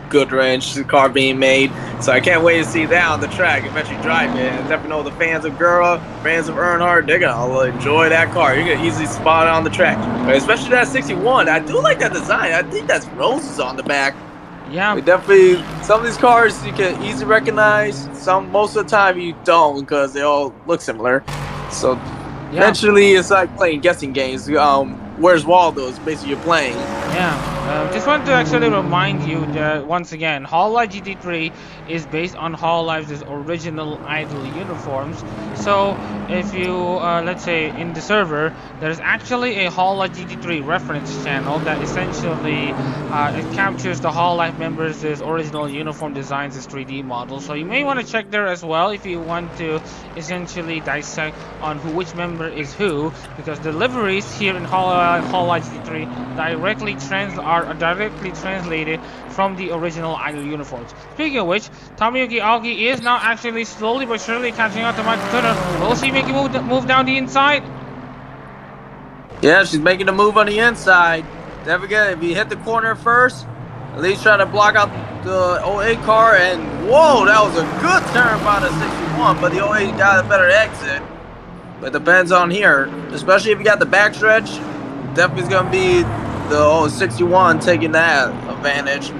[SPEAKER 2] Goodwrench car being made. So I can't wait to see that on the track, eventually drive it. And definitely know the fans of Gura, fans of Earnhardt, they're going to enjoy that car. You're going to easily spot it on the track. But especially that 61. I do like that design. I think that's roses on the back.
[SPEAKER 1] Yeah,
[SPEAKER 2] definitely. Some of these cars you can easily recognize. Most of the time you don't because they all look similar. So eventually it's like playing guessing games. Where's Waldo? It's basically you're playing.
[SPEAKER 1] Yeah. Just want to actually remind you that once again, Hololive GT3 is based on Hololive's original idle uniforms. So if you let's say in the server, there's actually a Hololive GT3 reference channel that essentially it captures the Hololive members' original uniform designs as 3D models. So you may want to check there as well if you want to essentially dissect on which member is who, because the liveries here in Hololive GT3 are directly translated from the original idle uniforms. Speaking of which, Tomoyuki Aoki is now actually slowly but surely catching up to Michael Turner. Will she make a move down the inside?
[SPEAKER 2] Yeah, she's making a move on the inside. Don't forget, if you hit the corner first, at least try to block out the 08 car. And whoa, that was a good turn by the 61, but the 08 got a better exit. But it depends on here, especially if you got the backstretch. Definitely is going to be the 61 taking that advantage.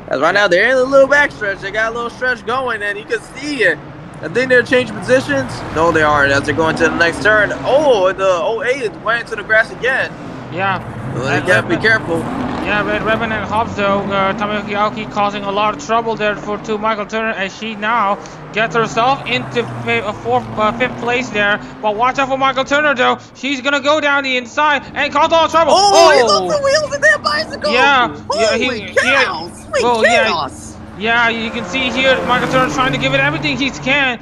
[SPEAKER 2] As right now they're in a little backstretch. They got a little stretch going, and you can see it. I think they're changing positions. No, they aren't. As they're going to the next turn. Oh, the 08 went into the grass again.
[SPEAKER 1] Yeah.
[SPEAKER 2] Well, you gotta be careful.
[SPEAKER 1] Yeah, Red Ribbon and Hobbs though, Tomoyuki Aoki causing a lot of trouble there to Michael Turner, as she now gets herself into fifth place there. But watch out for Michael Turner though. She's gonna go down the inside and cause all trouble.
[SPEAKER 2] Oh, he lost the wheels of that bicycle.
[SPEAKER 1] Yeah.
[SPEAKER 2] Holy cow. Sweet chaos.
[SPEAKER 1] Yeah, you can see here Michael Turner trying to give it everything he can.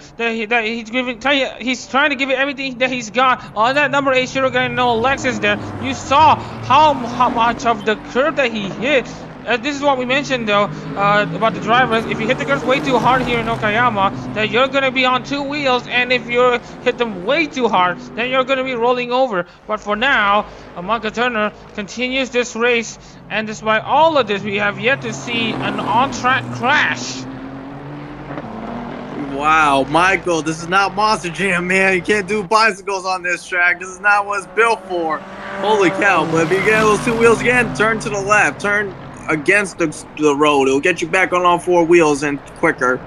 [SPEAKER 1] He's trying to give it everything that he's got on that number 8 Shirogane Lexus there. You saw how much of the curve that he hit. This is what we mentioned though about the drivers. If you hit the curves way too hard here in Okayama, then you're gonna be on two wheels, and if you hit them way too hard, then you're gonna be rolling over. But for now, Michael Turner continues this race, and despite all of this, we have yet to see an on-track crash.
[SPEAKER 2] Wow, Michael, this is not Monster Jam, man. You can't do bicycles on this track. This is not what it's built for. Holy cow! But if you get those two wheels again, turn to the left. Turn against the road. It'll get you back on all four wheels and quicker.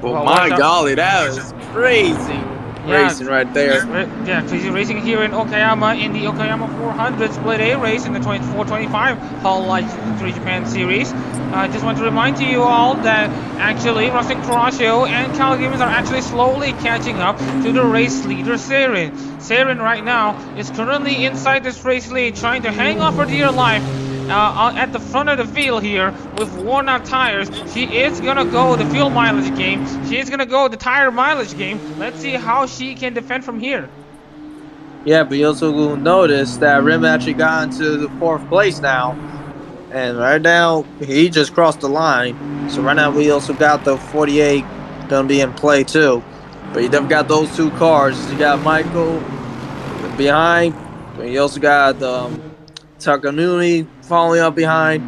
[SPEAKER 2] But well, my golly, that is crazy racing right there.
[SPEAKER 1] Yeah, crazy racing here in Okayama in the Okayama 400 Split A race in the 24-25 Hololive GT3 Japan Series. I just want to remind you all that actually Rustin Carrasco and Cal Gibbons are actually slowly catching up to the race leader Saren. Saren right now is currently inside this race lead, trying to hang on for dear life. At the front of the field here with worn out tires. She is gonna go the fuel mileage game. She is gonna go the tire mileage game. Let's see how she can defend from here.
[SPEAKER 2] Yeah, but you also will notice that Rim actually got into the 4th place now. And right now, he just crossed the line. So right now we also got the 48 gonna be in play too. But you definitely got those two cars. You got Michael behind. You also got Takanumi following up behind.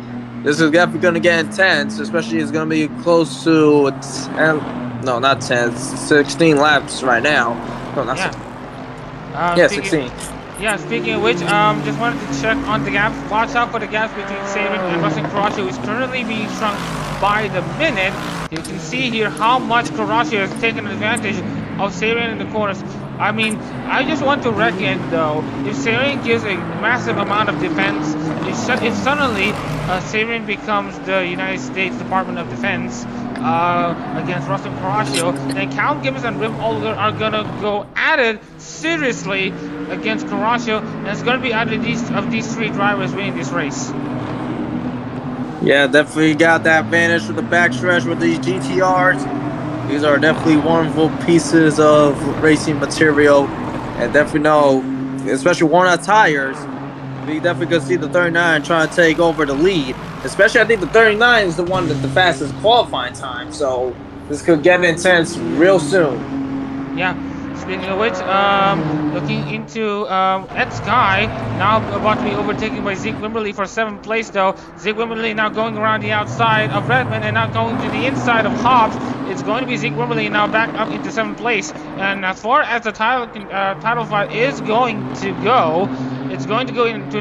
[SPEAKER 2] This is definitely going to get intense, especially it's going to be close to 16 laps right now. No, not 16.
[SPEAKER 1] Yeah, speaking of which, just wanted to check on the gap. Watch out for the gaps between Saban and Rustin Karashi, who is currently being shrunk by the minute. You can see here how much Karashi has taken advantage of Saban in the corners. I mean, I just want to reckon though, if Saban gives a massive amount of defense, if suddenly Saban becomes the United States Department of Defense against Rustin Karashi, then Cal Gibbons and Rim Olger are gonna go at it seriously against Karashi, and it's gonna be either of these three drivers winning this race.
[SPEAKER 2] Yeah, definitely got that advantage with the backstretch with these GTRs. These are definitely wonderful pieces of racing material, and definitely know, especially worn out tires, we definitely could see the 39 trying to take over the lead. Especially, I think the 39 is the one that's the fastest qualifying time, so this could get intense real soon.
[SPEAKER 1] Yeah. Speaking of which, looking into Ed Sky, now about to be overtaken by Zeke Wimberly for 7th place though. Zeke Wimberly now going around the outside of Redmond and now going to the inside of Hobbs. It's going to be Zeke Wimberly now back up into 7th place. And as far as the title fight is going to go, it's going to go into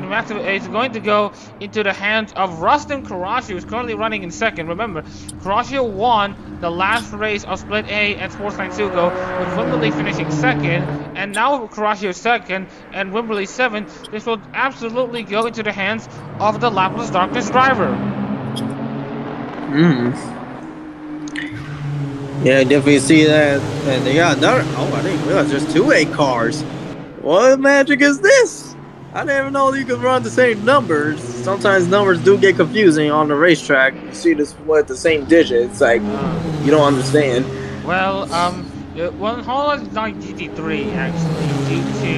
[SPEAKER 1] the hands of Rustin Karashi, who's currently running in 2nd. Remember, Karashi won the last race of Split A at Sportsline Sugo, with Wimberly finishing 2nd, and now Karashi is 2nd and Wimberly 7th. This will absolutely go into the hands of the Lapless Darkness driver.
[SPEAKER 2] Yeah, definitely see that. And they got another. Oh, I didn't realize there's 2A cars. What magic is this? I didn't even know you could run the same numbers. Sometimes numbers do get confusing on the racetrack. You see this with the same digits, like you don't understand.
[SPEAKER 1] Well, Hololive GT3 actually, due to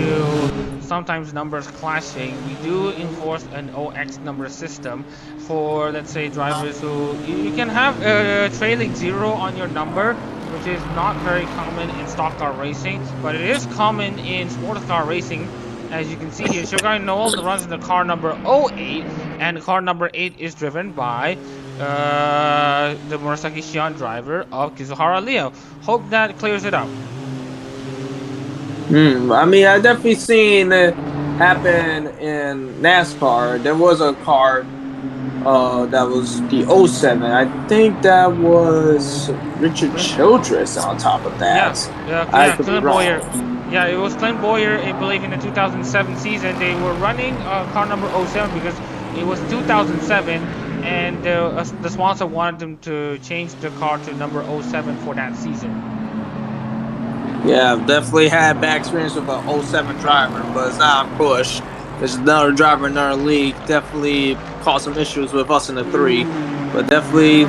[SPEAKER 1] sometimes numbers clashing, we do enforce an OX number system for, let's say, drivers who you can have a trailing 0 on your number, which is not very common in stock car racing, but it is common in sports car racing. As you can see here, Shogai Noel runs in the car number 08, and the car number 8 is driven by the Murasaki Shion driver of Kizuhara Leo. Hope that clears it up.
[SPEAKER 2] I mean, I definitely seen it happen in NASCAR. There was a car that was the 07. I think that was Richard Childress on top of that.
[SPEAKER 1] Yeah, Clint Boyer. Yeah, it was Clint Boyer, I believe, in the 2007 season. They were running car number 07 because it was 2007, and the sponsor wanted them to change the car to number 07 for that season.
[SPEAKER 2] Yeah, I've definitely had bad experience with an 07 driver, but it's not a push. There's another driver in our league. Definitely caused some issues with us in the 3, but definitely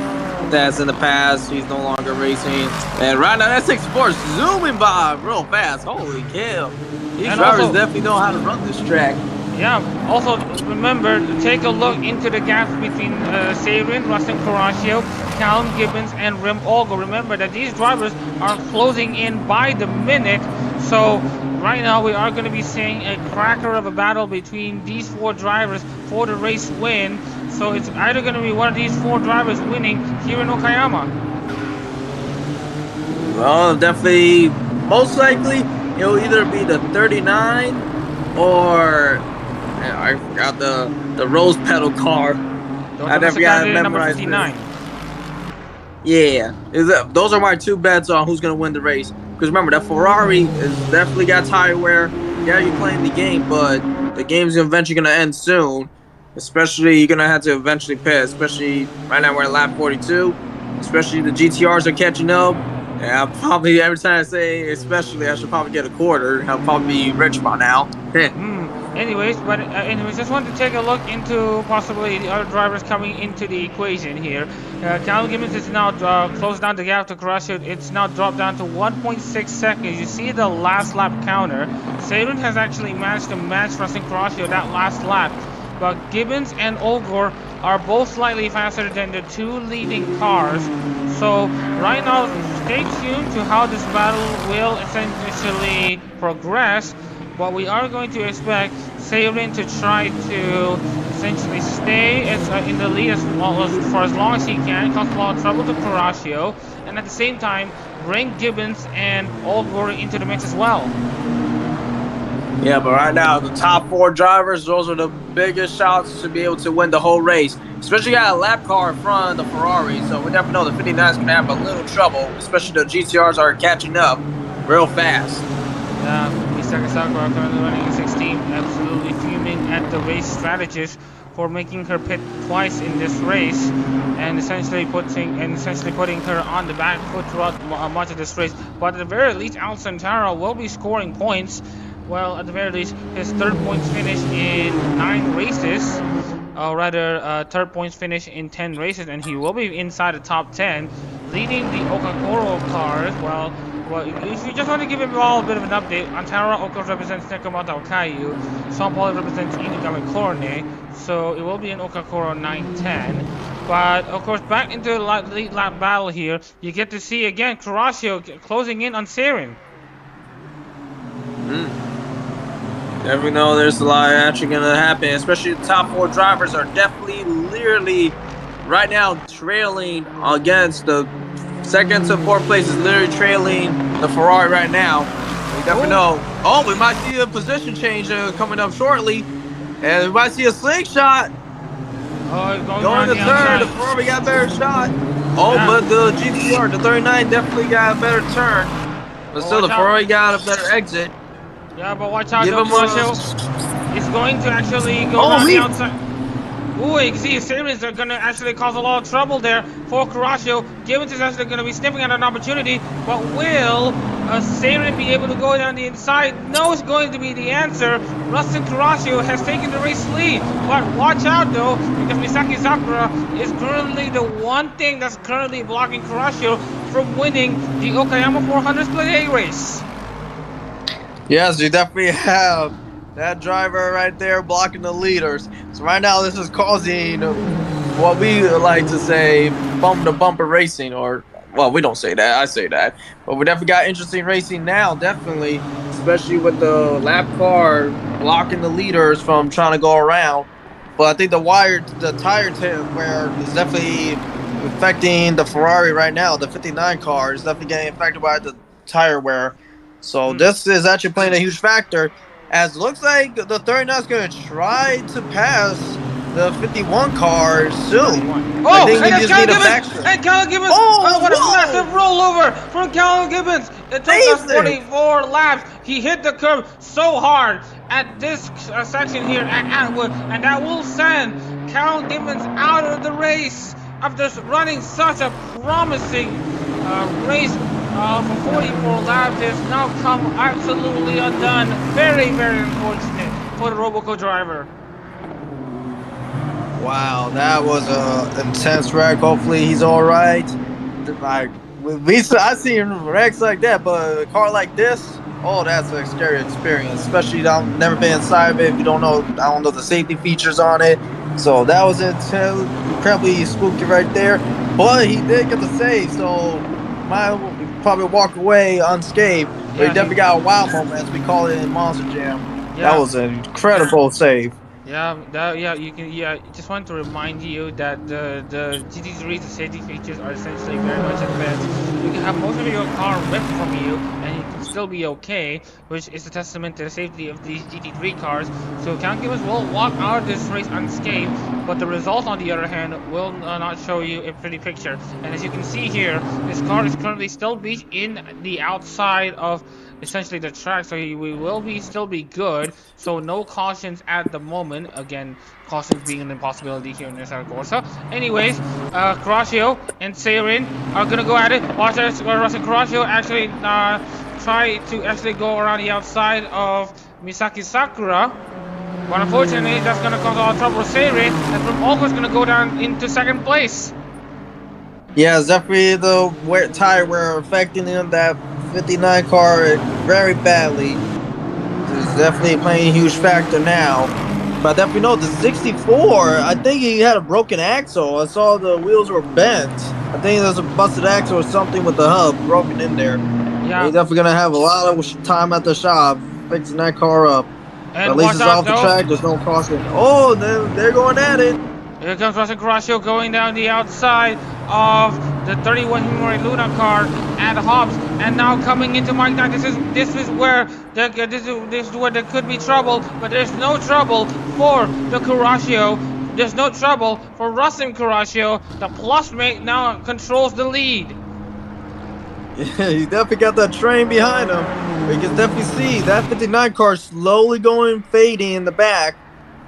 [SPEAKER 2] that's in the past. He's no longer racing. And right now, that 64 is zooming by real fast. Holy cow. These drivers also definitely know how to run this track.
[SPEAKER 1] Yeah, also remember to take a look into the gaps between Saban, Rustin Karashi, Callum Gibbons, and Rim Olgo. Remember that these drivers are closing in by the minute. So right now we are going to be seeing a cracker of a battle between these 4 drivers for the race win. So it's either going to be one of these 4 drivers winning here in Okayama.
[SPEAKER 2] Well, definitely, most likely, it'll either be the 39 or I forgot the rose petal car. I definitely got to memorize
[SPEAKER 1] number 59.
[SPEAKER 2] Yeah, those are my 2 bets on who's going to win the race. Because remember, that Ferrari has definitely got tire wear. Yeah, you're playing the game, but the game's eventually going to end soon. Especially, you're going to have to eventually pit. Especially, right now we're at lap 42. Especially, the GTRs are catching up. And I'll probably, every time I say especially, I should probably get a quarter. I'll probably be rich by now.
[SPEAKER 1] Anyways, just want to take a look into possibly the other drivers coming into the equation here. Callum Gibbons is now closed down the gap to Karashi. It's now dropped down to 1.6 seconds. You see the last lap counter. Saban has actually managed to match Rustin Karashi that last lap. But Gibbons and Olgor are both slightly faster than the 2 leading cars. So right now, stay tuned to how this battle will essentially progress. but we are going to expect Seirin to try to essentially stay in the lead for as long as he can, cause a lot of trouble to Kurashio, and at the same time bring Gibbons and Oldbury into the mix as well.
[SPEAKER 2] Yeah, but right now, the top 4 drivers, those are the biggest shots to be able to win the whole race. Especially got a lap car in front of the Ferrari, so we definitely know the 59 is going to have a little trouble, especially the GTRs are catching up real fast.
[SPEAKER 1] Misaki Sakura currently running in 16, absolutely fuming at the race strategist for making her pit twice in this race, and essentially putting her on the back foot throughout much of this race. But at the very least, Alcantara will be scoring points. Well, at the very least, his third points finish in 9 races, third points finish in 10 races, and he will be inside the top 10, leading the Okakoro cars. Well, if you just want to give him all a bit of an update, Antara, of course, represents Nekomata Okayu, Sean Paul represents Inugami Korone, so it will be an Okakoro 9-10. But, of course, back into the late lap battle here, you get to see, again, Kurashio closing in on Seirin.
[SPEAKER 2] Definitely know there's a lot actually going to happen, especially the top 4 drivers are definitely literally right now trailing against the second to 4th place is literally trailing the Ferrari right now. We definitely know. Oh, we might see a position change coming up shortly, and we might see a slingshot. Going to turn, the Ferrari got a better shot. Oh, yeah. But the GTR, the 39 definitely got a better turn, but still the Ferrari got a better exit.
[SPEAKER 1] Yeah, but watch out, Kurashio is going to actually go around the outside. Ooh, you can see Seirin's are going to actually cause a lot of trouble there for Kurashio. Gibbons is actually going to be sniffing at an opportunity, but will Seirin be able to go down the inside? No, it's going to be the answer. Rustin Kurashio has taken the race lead, but watch out though, because Misaki Sakura is currently the one thing that's currently blocking Kurashio from winning the Okayama 400 Split A race.
[SPEAKER 2] Yes, you definitely have that driver right there blocking the leaders. So right now this is causing what we like to say bumper-to-bumper racing, or, well, we don't say that, I say that. But we definitely got interesting racing now, definitely, especially with the lap car blocking the leaders from trying to go around. But I think the tire tip wear is definitely affecting the Ferrari right now. The 59 car is definitely getting affected by the tire wear. So this is actually playing a huge factor, as it looks like the 39 is going to try to pass the 51 car soon.
[SPEAKER 1] Oh, and Callum Gibbons! Oh, what a massive rollover from Callum Gibbons! It took us 44 laps. He hit the curb so hard at this section here at Atwood, and that will send Callum Gibbons out of the race after running such a promising race. For 44 laps, has now come absolutely undone. Very, very unfortunate for the Roboco driver.
[SPEAKER 2] Wow, that was an intense wreck. Hopefully he's all right. Like, I've seen wrecks like that, but a car like this, oh, that's a scary experience. Especially I've never been inside of it. If you don't know, I don't know the safety features on it. So that was incredibly spooky right there. But he did get the save, so might probably walk away unscathed. But he definitely got a wow moment, as we call it in Monster Jam. Yeah. That was an incredible save. Just want to remind you that the GT3's safety features are essentially very much advanced. You can have most of your car ripped from you, and you can still be okay, which is a testament to the safety of these GT3 cars. So Count Gibbons will walk out of this race unscathed, but the result, on the other hand, will not show you a pretty picture. And as you can see here, this car is currently still beat in the outside of essentially the track, so we will still be good. So no cautions at the moment. Again, cautions being an impossibility here in this Corsa. Anyways, Kurashio and Seirin are gonna go at it. Watch us, Russell Kurashio actually try to actually go around the outside of Misaki Sakura. But unfortunately, that's gonna cause a lot of trouble with Seirin, and from Olko's gonna go down into second place. Yeah, it's definitely the tire wear affecting him. That 59 car very badly. It's definitely playing a huge factor now. But I definitely know the 64, I think he had a broken axle. I saw the wheels were bent. I think there's a busted axle or something with the hub broken in there. Yeah. He's definitely going to have a lot of time at the shop.
[SPEAKER 3] fixing that car up.
[SPEAKER 1] And
[SPEAKER 3] At least it's off the track. There's no caution. Oh, they're going at it.
[SPEAKER 1] Here comes Russell Carrasco going down the outside of the 31 Humori Luna car at Hobbs, and now coming into Mike Knight. This is where there could be trouble, but there's no trouble for the Carrasco. There's no trouble for Russell Carrasco. The plusmate now controls the lead.
[SPEAKER 3] Yeah, he definitely got that train behind him. But you can definitely see that 59 car slowly going fading in the back,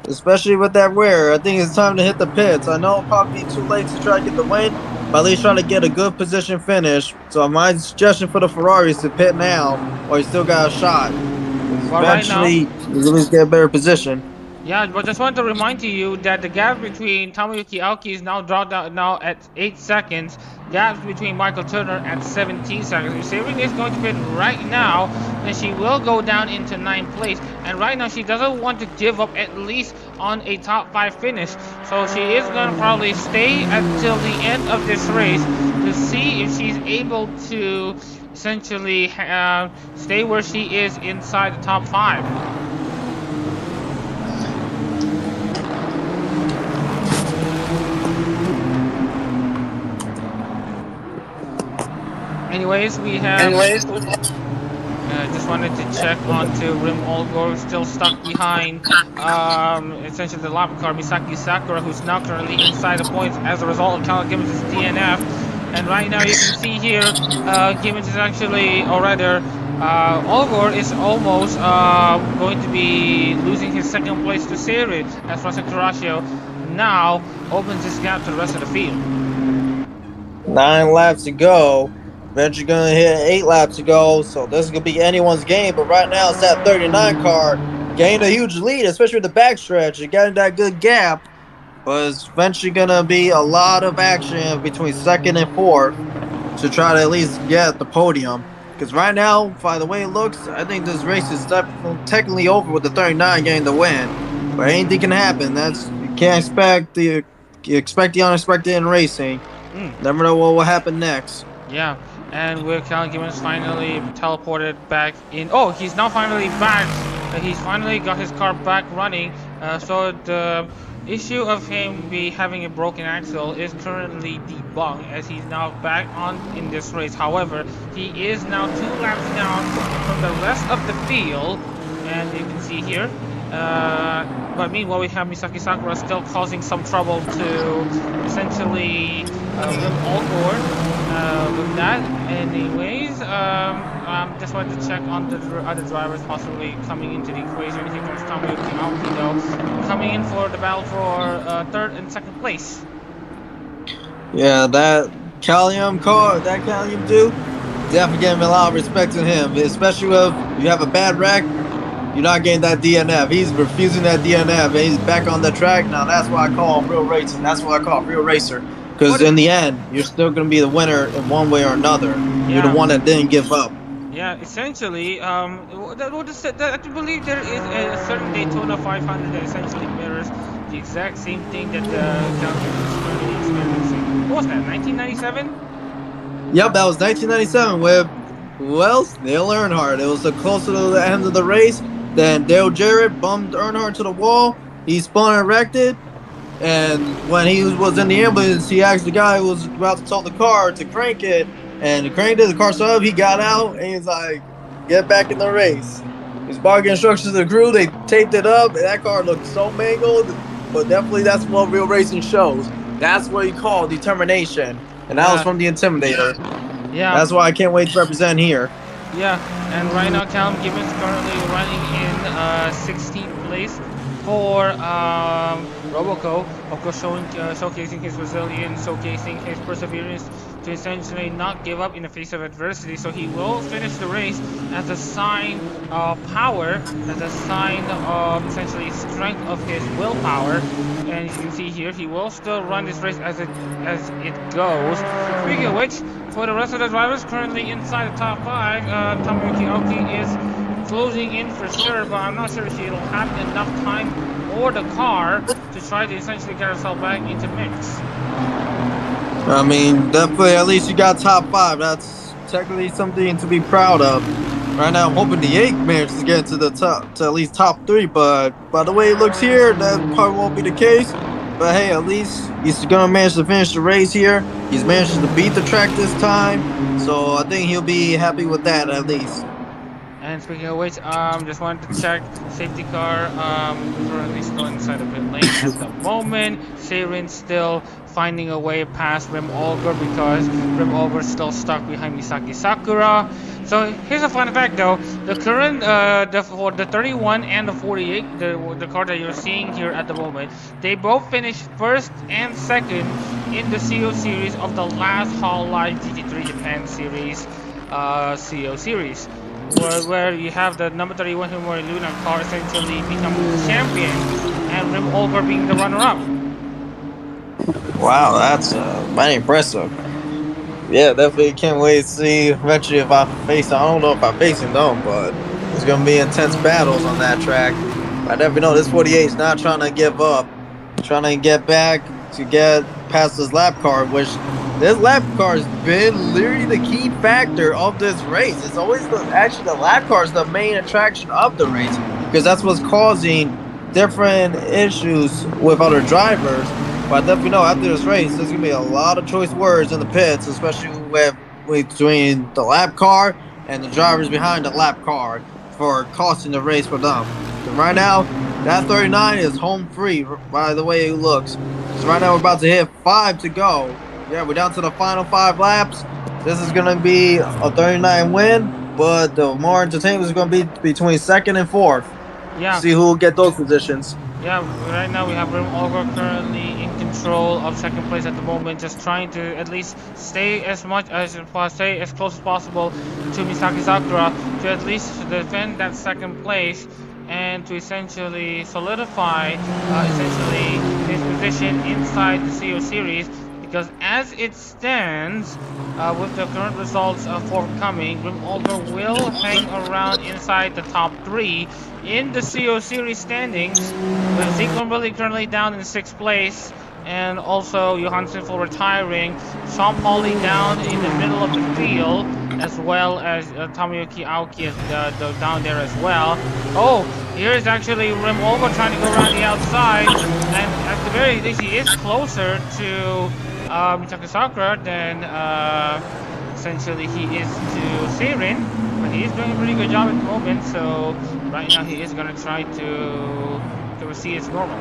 [SPEAKER 3] especially with that rear. I think it's time to hit the pits. I know it'll probably be too late to try to get the win, but at least try to get a good position finish. So my suggestion for the Ferrari is to pit now, or you still got a shot. Eventually, you at least get a better position.
[SPEAKER 1] Yeah, but just want to remind you that the gap between Tomoyuki Aoki is now dropped down now at 8 seconds. Gaps between Michael Turner at 17 seconds. If Sabine is going to pit right now, then she will go down into 9th place. And right now, she doesn't want to give up at least on a top 5 finish. So she is going to probably stay until the end of this race to see if she's able to essentially stay where she is inside the top 5. Anyways, just wanted to check onto Rim Olgor, still stuck behind essentially the lap car Misaki Sakura, who's now currently inside the points as a result of Kyle Gibbons' DNF. And right now you can see here, Gibbons is actually, or rather, Olgor is almost going to be losing his 2nd place to Siri, as Russell Carrasco now opens this gap to the rest of the field.
[SPEAKER 3] 9 laps to go. Eventually gonna hit 8 laps to go, so this is gonna be anyone's game. But right now it's that 39 car gained a huge lead, especially with the backstretch. It got that good gap, but it's eventually gonna be a lot of action between 2nd and 4th to try to at least get the podium. Because right now, by the way it looks, I think this race is technically over with the 39 getting the win. But anything can happen. You can't expect the unexpected in racing. Never know what will happen next.
[SPEAKER 1] Yeah. And with Cal Gibbons finally teleported back in. Oh, he's now finally back. He's finally got his car back running. So the issue of him having a broken axle is currently debunked, as he's now back on in this race. However, he is now 2 laps down from the rest of the field, and you can see here. But meanwhile, we have Misaki Sakura still causing some trouble to essentially Rim Olgor with that. Anyways, just wanted to check on the other drivers possibly coming into the equation. Here comes Tomoyuki Aoki, though, coming in for the battle for 3rd and 2nd place.
[SPEAKER 3] Yeah, that Callium car, that Callium dude, definitely getting a lot of respect to him, especially if you have a bad wreck. You're not getting that DNF. He's refusing that DNF, and he's back on the track. Now that's why I call him real racing. That's what I call real racer. Because in the end, you're still going to be the winner in one way or another. Yeah. You're the one that didn't give up.
[SPEAKER 1] Yeah, essentially, I believe there is a certain Daytona 500 that essentially mirrors the exact same thing that the Calgary is currently experiencing. What was that, 1997?
[SPEAKER 3] Yep, that was 1997 with, who else? Dale Earnhardt. It was closer to the end of the race. Then Dale Jarrett bumped Earnhardt to the wall. He spun and wrecked it. And when he was in the ambulance, he asked the guy who was about to tow the car to crank it. And he cranked it, the car started up, he got out, and he's like, get back in the race. His barking instructions to the crew, they taped it up, and that car looked so mangled. But definitely that's what real racing shows. That's what you call determination. And that was from the Intimidator. Yeah. That's why I can't wait to represent here.
[SPEAKER 1] Yeah, and right now Callum Gibbons currently running in 16th place for Roboco. Of course, showcasing his resilience, showcasing his perseverance to essentially not give up in the face of adversity. So he will finish the race as a sign of power, as a sign of essentially strength of his willpower. And you can see here, he will still run this race as it goes. Speaking of which, for the rest of the drivers currently inside the top 5, Tomoyuki Aoki is closing in for sure, but I'm not sure if she'll have enough time or the car to try to essentially get herself back into mix.
[SPEAKER 3] I mean, definitely, at least you got top 5. That's technically something to be proud of. Right now, I'm hoping the 8 manages to get into the top, to at least top 3. But by the way it looks here, that probably won't be the case. But hey, at least he's gonna manage to finish the race here. He's managed to beat the track this time, so I think he'll be happy with that at least.
[SPEAKER 1] And speaking of which, just wanted to check safety car. Currently still inside the pit lane at the moment. Seirin still finding a way past Rim Olga because Rim Olga is still stuck behind Misaki Sakura. So here's a fun fact though: the current, for the 31 and the 48, the car that you're seeing here at the moment, they both finished first and second in the CO series of the last Hololive GT3 Japan series, CO series. Where you have the number 31 Himori Luna car essentially become the champion and Rim Olga being the runner-up.
[SPEAKER 3] Wow, that's mighty impressive. Yeah, definitely can't wait to see eventually if I face. I don't know if I face him though, but it's gonna be intense battles on that track. I definitely know this 48 is not trying to give up, trying to get back to get past this lap car, which this lap car has been literally the key factor of this race. It's always actually the lap car is the main attraction of the race because that's what's causing different issues with other drivers. But I definitely know after this race, there's gonna be a lot of choice words in the pits, especially between the lap car and the drivers behind the lap car for costing the race for them. And right now, that 39 is home free by the way it looks. So right now we're about to hit 5 to go. Yeah, we're down to the final 5 laps. This is gonna be a 39 win, but the more entertainment is gonna be between 2nd and 4th.
[SPEAKER 1] Yeah.
[SPEAKER 3] See who will get those positions.
[SPEAKER 1] Yeah, right now we have Rim Olga currently in control of 2nd place at the moment, just trying to at least stay as close as possible to Misaki Sakura to at least defend that 2nd place and to essentially solidify his position inside the CO series. Because as it stands, with the current results forthcoming, Rim Olga will hang around inside the top 3 in the CO series standings, with Zeke currently down in 6th place, and also Johansson for retiring, Sean Pauli down in the middle of the field, as well as Tomoyuki Aoki is down there as well. Oh, here's actually Rim Olga trying to go around the outside, and at the very least he is closer to Misaki Sakura than essentially he is to Seirin, but he is doing a pretty good job at the moment, so right now he is going to try to proceed as normal.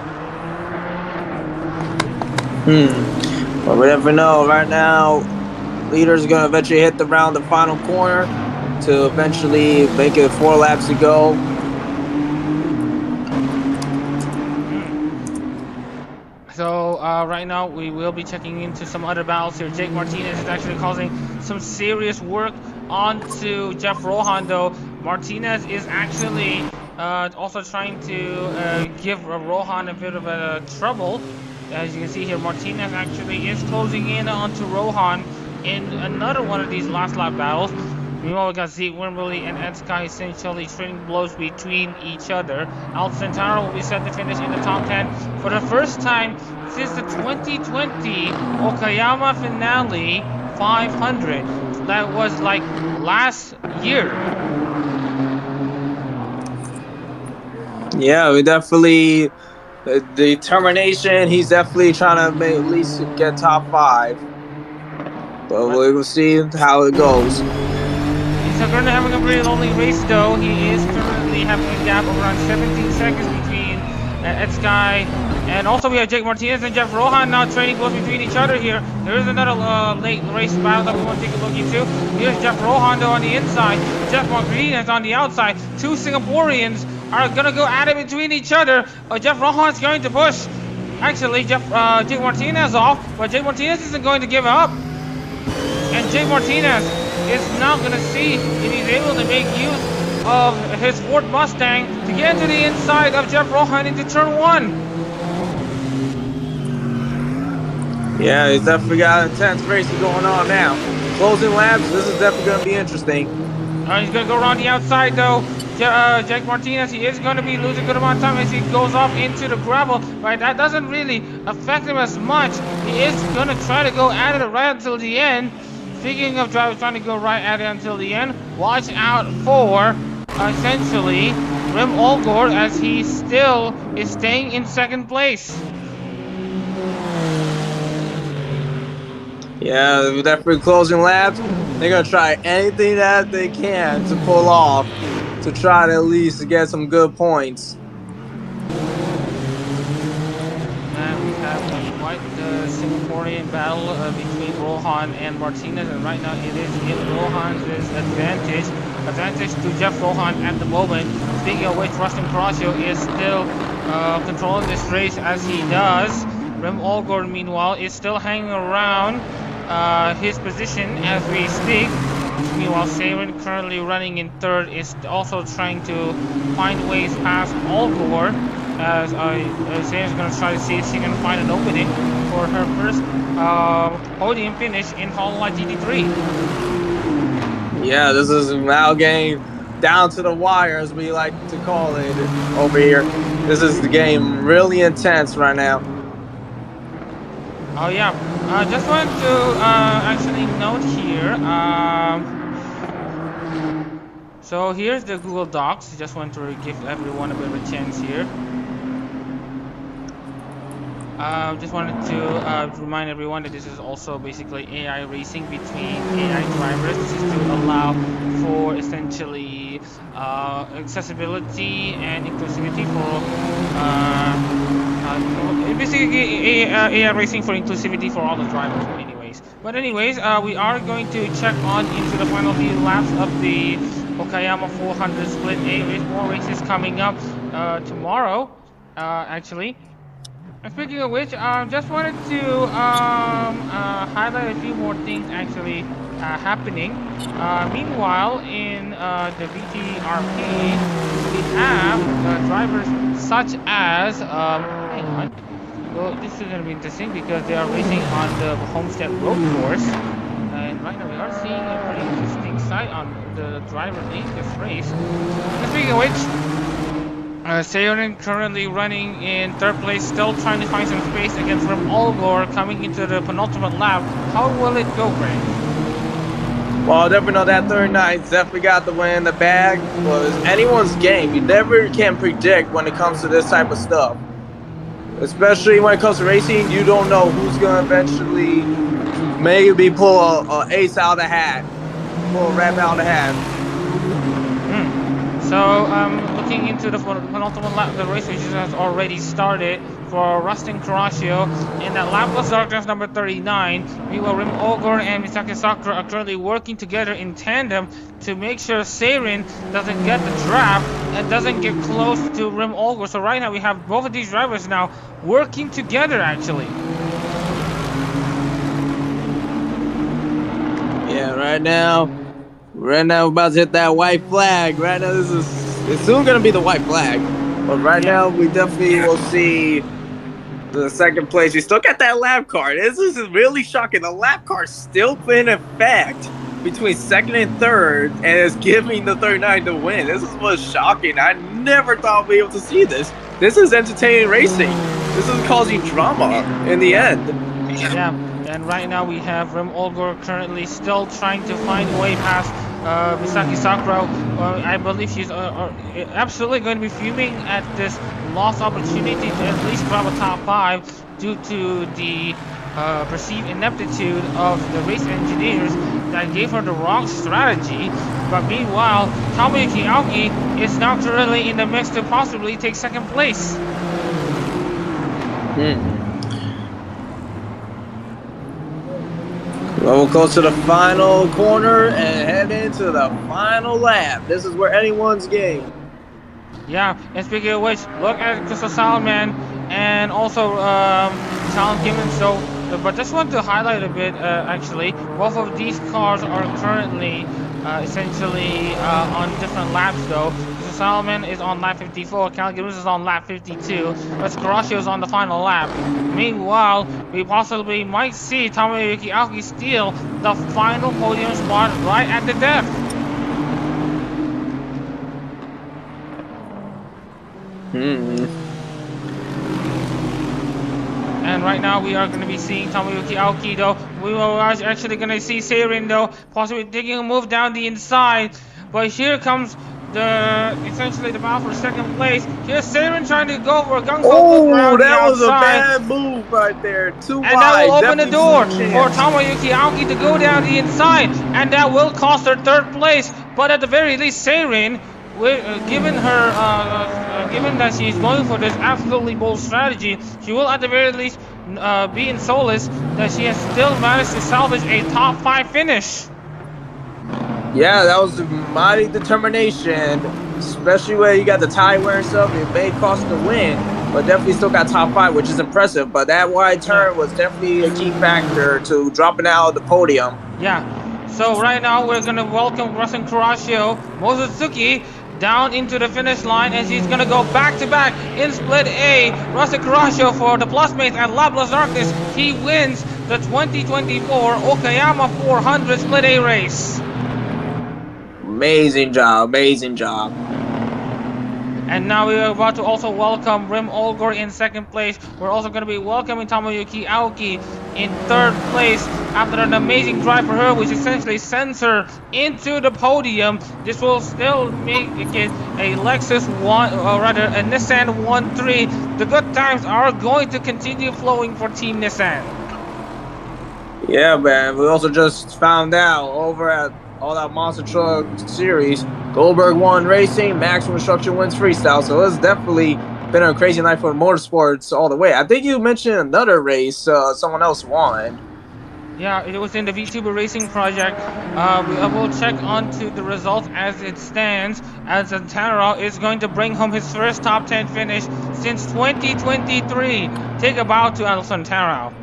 [SPEAKER 2] But we never know. Right now, leader's going to eventually hit around the final corner to eventually make it 4 laps to go.
[SPEAKER 1] So right now we will be checking into some other battles here. Jake Martinez is actually causing some serious work onto Jeff Rohan, though. Martinez is actually also trying to give Rohan a bit of a trouble. As you can see here, Martinez actually is closing in onto Rohan in another one of these last lap battles. Meanwhile, we got Zeke Wimberly and Ed Sky essentially trading blows between each other. Al Santana will be set to finish in the top 10 for the first time since the 2020 Okayama Finale 500. That was like last year.
[SPEAKER 2] Yeah, we definitely, the determination, he's definitely trying to at least get top 5. But we will see how it goes.
[SPEAKER 1] He's currently having a pretty lonely race though. He is currently having a gap of around 17 seconds between Ed Sky. And also we have Jake Martinez and Jeff Rohan now trading blows between each other here. There is another late race battle that we want to take a look into. Here's Jeff Rohan though on the inside. Jeff Martinez on the outside. 2 Singaporeans are going to go at it between each other. Jeff Rohan is going to push. Actually, Jake Martinez off. But Jake Martinez isn't going to give up. And Jake Martinez is now going to see if he's able to make use of his Ford Mustang to get into the inside of Jeff Rohan into turn 1.
[SPEAKER 2] Yeah, he's definitely got an intense race going on now. Closing laps, this is definitely going to be interesting.
[SPEAKER 1] He's going to go around the outside though. Jake Martinez, he is going to be losing a good amount of time as he goes off into the gravel, but that doesn't really affect him as much. He is going to try to go at it right until the end. speaking of drivers trying to go right at it until the end, watch out for essentially Rem Olgård, as he still is staying in second place.
[SPEAKER 2] Yeah, with that free closing laps, they're gonna try anything that they can to pull off to try to at least get some good points.
[SPEAKER 1] And we have quite the Singaporean battle between Rohan and Martinez, and right now it is in Rohan's advantage. Advantage to Jeff Rohan at the moment. Speaking of which, Rustin Carrasco is still controlling this race as he does. Rem Olgård, meanwhile, is still hanging around his position as we speak. Meanwhile, Saren, currently running in third, is also trying to find ways past Olgård, as Saren's going to try to see if she can find an opening for her first podium finish in Hololive GT3.
[SPEAKER 2] Yeah, this is now game down to the wire, as we like to call it over here. This is the game really intense right now.
[SPEAKER 1] Oh yeah, just wanted to actually note here. So here's the Google Docs. Just want to give everyone a bit of a chance here. Just wanted to remind everyone that this is also basically AI racing between AI drivers. This is to allow for essentially accessibility and inclusivity for basically AI racing for inclusivity for all the drivers. But anyways, we are going to check on into the final few laps of the Okayama 400 Split A race. More races coming up tomorrow, actually. And speaking of which, just wanted to highlight a few more things actually happening. Meanwhile, in the VTRP, we have drivers such as, hang on, well, this is going to be interesting because they are racing on the Homestead Road course. And right now we are seeing a pretty interesting sight on the driver in this race. And speaking of which, Sayonin currently running in third place, still trying to find some space against Rem Olgård coming into the penultimate lap. How will it go, Greg?
[SPEAKER 2] Well, definitely know that third night definitely got the win in the bag. Well, it's anyone's game. You never can predict when it comes to this type of stuff. Especially when it comes to racing, you don't know who's going to eventually maybe pull a ace out of the hat, pull a rabbit out of the hat.
[SPEAKER 1] So, looking into the penultimate lap of the race, which has already started for Rustin Carrasco, in that lapless darkness number 39. Meanwhile, Rem Olgård and Misaki Sakura are currently working together in tandem to make sure Saren doesn't get the trap and doesn't get close to Rem Olgård. So right now we have both of these drivers now working together, actually.
[SPEAKER 2] Yeah, right now we're about to hit that white flag. Right now, it's soon gonna be the white flag. But right now, we definitely will see the second place. We still got that lap car. This is really shocking. The lap car still in effect between second and third, and it's giving the 39 the win. This is what's shocking. I never thought we'd be able to see this. This is entertaining racing. This is causing drama in the end.
[SPEAKER 1] Yeah. And right now we have Rem Olgård currently still trying to find a way past Misaki Sakura. I believe she's absolutely going to be fuming at this lost opportunity to at least grab a top 5 due to the perceived ineptitude of the race engineers that gave her the wrong strategy. But meanwhile, Tomoyuki Aoki is now currently in the mix to possibly take second place.
[SPEAKER 2] Well, we'll go to the final corner and head into the final lap. This is where anyone's game.
[SPEAKER 1] Yeah, and speaking of which, look at Crystal Salman and also Talon Gibbons. So, but just want to highlight a bit, actually, both of these cars are currently essentially on different laps though. Crystal Salman is on lap 54, Talon Gibbons is on lap 52, but Carrasco is on the final lap. Meanwhile, we possibly might see Tomoyuki Aoki steal the final podium spot right at the death. And right now we are going to be seeing Tomoyuki Aoki though. We are actually going to see Seirin though, possibly taking a move down the inside. But here comes essentially the battle for second place. Here's Seirin trying to go for a gung ho move around the outside.
[SPEAKER 2] That was a bad move right there. Too wide.
[SPEAKER 1] And that will open the door for Tomoyuki Aoki to go down the inside. And that will cost her third place. But at the very least, Seirin, given that she's going for this absolutely bold strategy, she will at the very least be in solace that she has still managed to salvage a top 5 finish.
[SPEAKER 2] Yeah, that was mighty determination, especially when you got the tire wear and stuff. It may cost the win, but definitely still got top 5, which is impressive. But that wide turn was definitely a key factor to dropping out of the podium.
[SPEAKER 1] Yeah, so right now we're going to welcome Russen Kurashio Mozuzuki down into the finish line, and she's going to go back-to-back in Split A. Russen Kurashio for the Plusmates at Lablas Darkness. He wins the 2024 Okayama 400 Split A race.
[SPEAKER 2] Amazing job, amazing job.
[SPEAKER 1] And now we are about to also welcome Rim Olgor in second place. We're also going to be welcoming Tomoyuki Aoki in third place after an amazing drive for her, which essentially sends her into the podium. This will still make it a Lexus a Nissan 1-3. The good times are going to continue flowing for Team Nissan.
[SPEAKER 2] Yeah, man. We also just found out over at all that monster truck series, Goldberg won racing, Maximum Destruction wins freestyle. So it's definitely been a crazy night for motorsports all the way. I think you mentioned another race someone else won.
[SPEAKER 1] Yeah, it was in the VTuber Racing project. I will check onto the results as it stands, as Santana is going to bring home his first top 10 finish since 2023. Take a bow to Al Santana.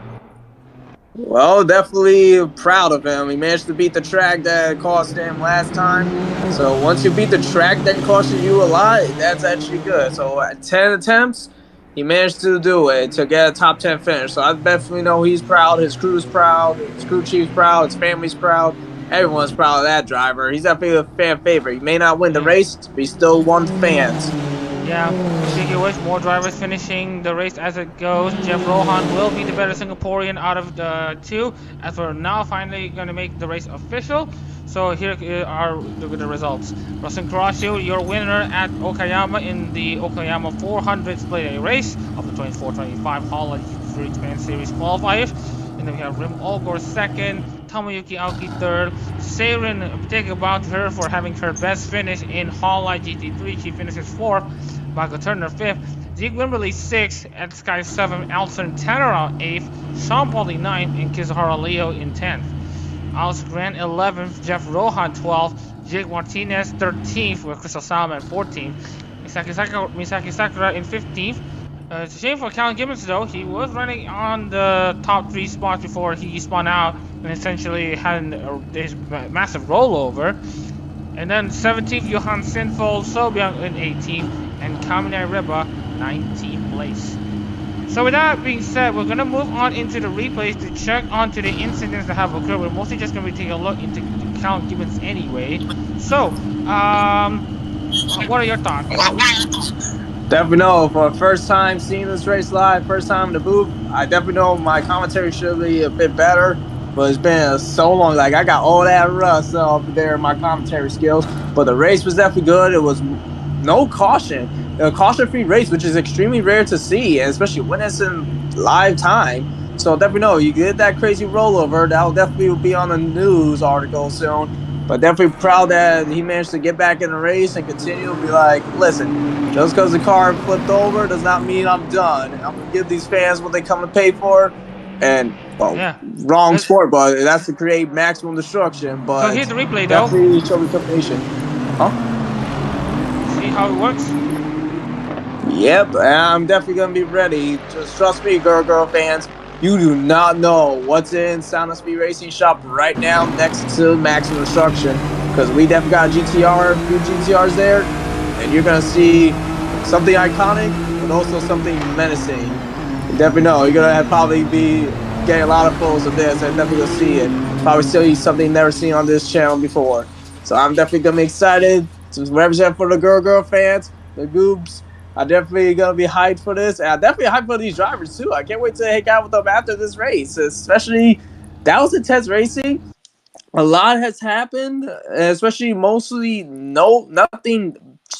[SPEAKER 2] Well, definitely proud of him. He managed to beat the track that cost him last time. So once you beat the track that costed you a lot, that's actually good. So at 10 attempts, he managed to do it to get a top 10 finish. So I definitely know he's proud. His crew's proud. His crew chief's proud. His family's proud. Everyone's proud of that driver. He's definitely a fan favorite. He may not win the race, but he still won the fans.
[SPEAKER 1] Yeah, speaking of which, more drivers finishing the race as it goes. Jeff Rohan will be the better Singaporean out of the two, as we're now finally going to make the race official. So here are the results. Russen Kurashio, your winner at Okayama in the Okayama 400 Split A race of the 24-25 Hololive GT3 Japan Series qualifiers. And then we have Rim Olgor second, Tomoyuki Aoki third, Seirin, take about her for having her best finish in Hololive GT3. She finishes fourth. Michael Turner 5th, Zeke Wimberly 6th, Ed Sky 7th, Alton Tanner 8th, Sean Pauly 9th, and Kizuhara Leo in 10th. Alex Grant 11th, Jeff Rohan 12th, Jake Martinez 13th, with Crystal Salmon 14th, Misaki Sakura in 15th. It's a shame for Callan Gibbons though. He was running on the top 3 spots before he spun out and essentially had his massive rollover. And then 17th, Johan Sinfold Sobyang in 18th, and Kaminai Riba 19th place. So with that being said, we're going to move on into the replays to check onto the incidents that have occurred. We're mostly just going to be taking a look into Callan Gibbons anyway. So, what are your thoughts?
[SPEAKER 2] Definitely know, for the first time seeing this race live, first time in the booth, I definitely know my commentary should be a bit better. But it's been so long, like I got all that rust up there in my commentary skills. But the race was definitely good. It was no caution, a caution-free race, which is extremely rare to see, and especially when it's in live time. So definitely know, you get that crazy rollover, that'll definitely be on the news article soon. But definitely proud that he managed to get back in the race and continue to be like, listen, just because the car flipped over does not mean I'm done. I'm gonna give these fans what they come to pay for. And well, wrong sport, but that's to create maximum destruction. But
[SPEAKER 1] so here's the replay, though.
[SPEAKER 2] Definitely show determination. Huh?
[SPEAKER 1] See how it works?
[SPEAKER 2] Yep, I'm definitely gonna be ready. Just trust me, girl fans. You do not know what's in Sound of Speed Racing Shop right now next to maximum destruction, because we definitely got a GTR, a few GTRs there, and you're gonna see something iconic, but also something menacing. You definitely know you're gonna probably be getting a lot of photos of this and definitely gonna see it. Probably see something never seen on this channel before. So I'm definitely gonna be excited to represent for the girl fans, the goobs. I'm definitely gonna be hyped for this, and I'm definitely hyped for these drivers too. I can't wait to hang out with them after this race. Especially, that was intense racing. A lot has happened, especially mostly nothing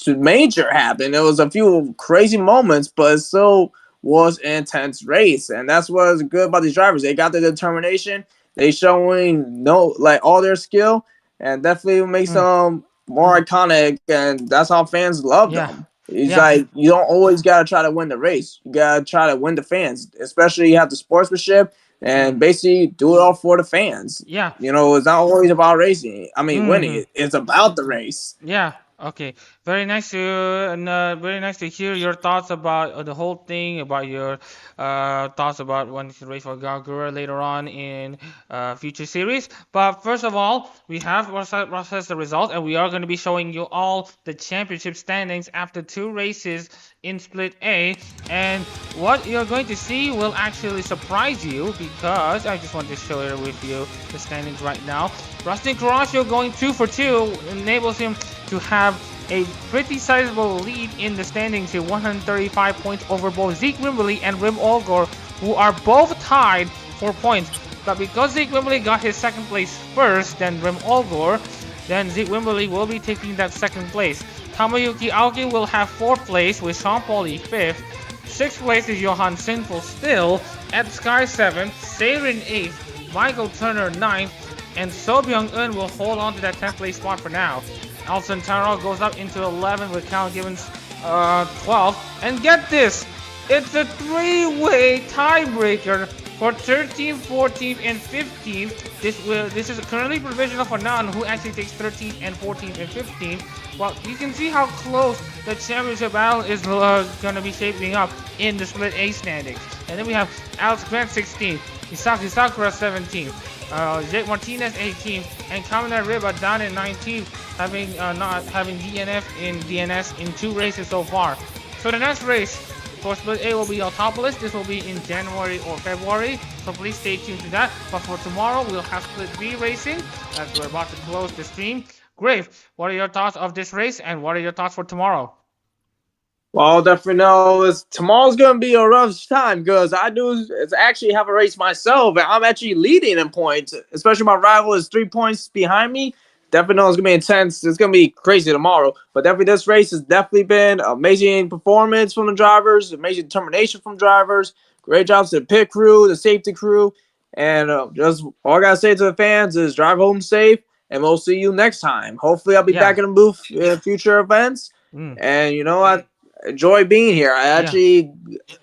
[SPEAKER 2] major happened. There was a few crazy moments, but it still was an intense race, and that's what's good about these drivers. They got the determination. They showing all their skill, and definitely makes them more iconic, and that's how fans love them. It's like you don't always gotta try to win the race. You gotta try to win the fans, especially you have the sportsmanship and basically do it all for the fans.
[SPEAKER 1] Yeah.
[SPEAKER 2] You know, it's not always about racing. I mean, winning. It's about the race.
[SPEAKER 1] Yeah. Okay. Very nice to hear your thoughts about the whole thing, about your thoughts about when to race for Gagura later on in future series. But first of all, we have processed the results, and we are going to be showing you all the championship standings after 2 races in Split A. And what you're going to see will actually surprise you, because I just want to show it with you the standings right now. Rustin Carrasco going 2 for 2 enables him to have a pretty sizable lead in the standings to 135 points over both Zeke Wimberly and Rim Olgor, who are both tied for points. But because Zeke Wimberly got his second place first, then Rim Olgor, then Zeke Wimberly will be taking that second place. Tamayuki Aoki will have 4th place with Sean Pauli 5th. 6th place is Johan Sinful still, Ed Sky 7th, Seirin 8th, Michael Turner 9th, and So Byung-eun will hold on to that 10th place spot for now. Alson Taro goes up into 11th with Cal Gibbons 12th. And get this, it's a 3-way tiebreaker for 13th, 14th, and 15th. This is currently provisional for Nan, who actually takes 13th and 14th and 15th. Well, you can see how close the championship battle is going to be shaping up in the Split A standings. And then we have Alex Grant 16th, Isaki Sakura 17th, Jake Martinez 18th, and Kamina Riba down in 19th, not having DNF in DNS in 2 races so far. So the next race for Split A will be Autopolis. This will be in January or February, so please stay tuned to that. But for tomorrow, we'll have Split B racing, as we're about to close the stream. Grave, what are your thoughts of this race, and what are your thoughts for tomorrow?
[SPEAKER 2] Well, definitely know tomorrow's gonna be a rough time, because I do actually have a race myself, and I'm actually leading in points. Especially my rival is 3 points behind me. Definitely know it's gonna be intense. It's gonna be crazy tomorrow. But definitely this race has definitely been amazing performance from the drivers, amazing determination from drivers. Great jobs to the pit crew, the safety crew, and just all I gotta say to the fans is drive home safe, and we'll see you next time. Hopefully, I'll be back in the booth in future events. And you know, I enjoy being here. I actually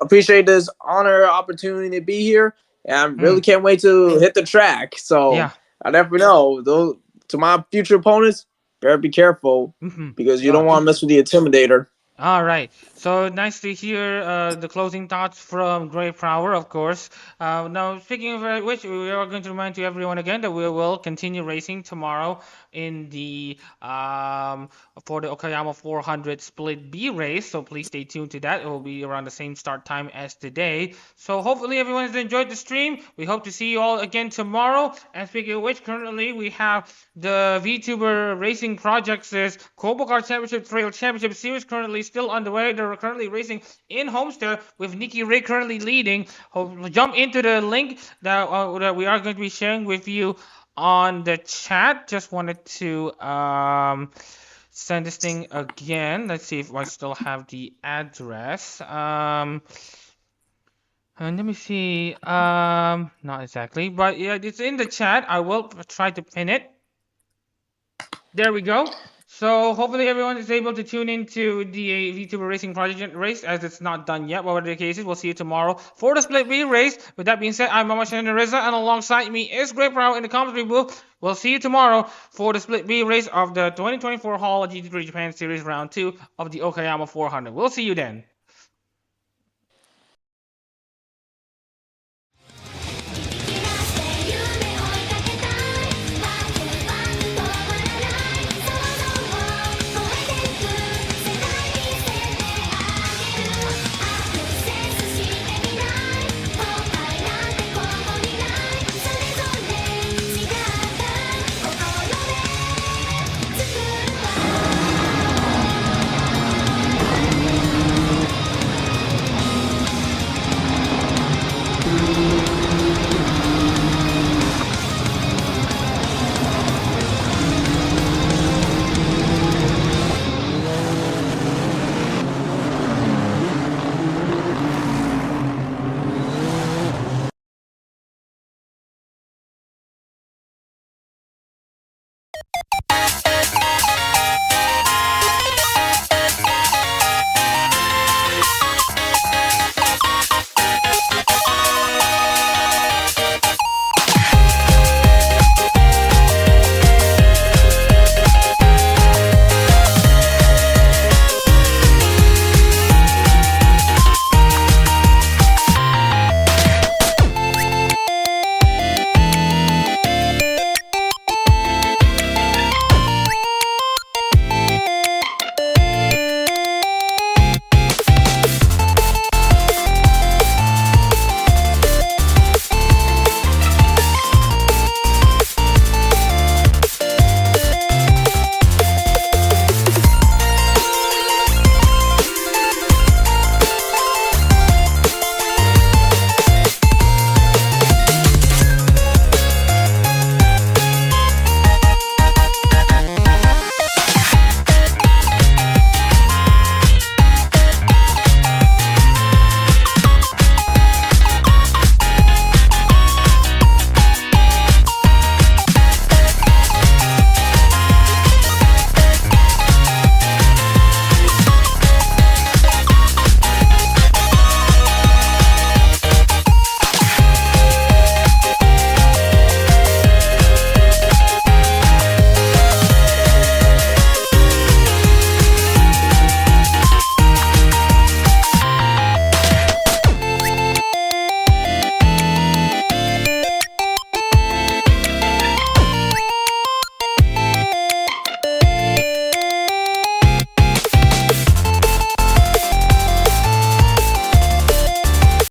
[SPEAKER 2] appreciate this opportunity to be here, and I really can't wait to hit the track. So I never know. To my future opponents, better be careful, because you don't want to mess with the Intimidator.
[SPEAKER 1] All right. So nice to hear the closing thoughts from Grave Prower, of course. Now, speaking of which, we are going to remind to everyone again that we will continue racing tomorrow in the for the Okayama 400 Split B race. So please stay tuned to that. It will be around the same start time as today. So hopefully everyone has enjoyed the stream. We hope to see you all again tomorrow. And speaking of which, currently we have the VTuber Racing Projects' Kobo Car Championship Trail Championship Series currently still underway. They're currently racing in Homestead with Nikki Ray currently leading. Jump into the link that we are going to be sharing with you on the chat. Just wanted to send this thing again. Let's see if I still have the address. And let me see. Not exactly, but yeah, it's in the chat. I will try to pin it. There we go. So hopefully everyone is able to tune into the VTuber Racing Project race, as it's not done yet. Whatever the case is, we'll see you tomorrow for the Split B race. With that being said, I'm Mama Reza, and alongside me is Great Brown in the commentary booth. We'll see you tomorrow for the Split B race of the 2024 Hololive GT3 Japan Series Round 2 of the Okayama 400. We'll see you then.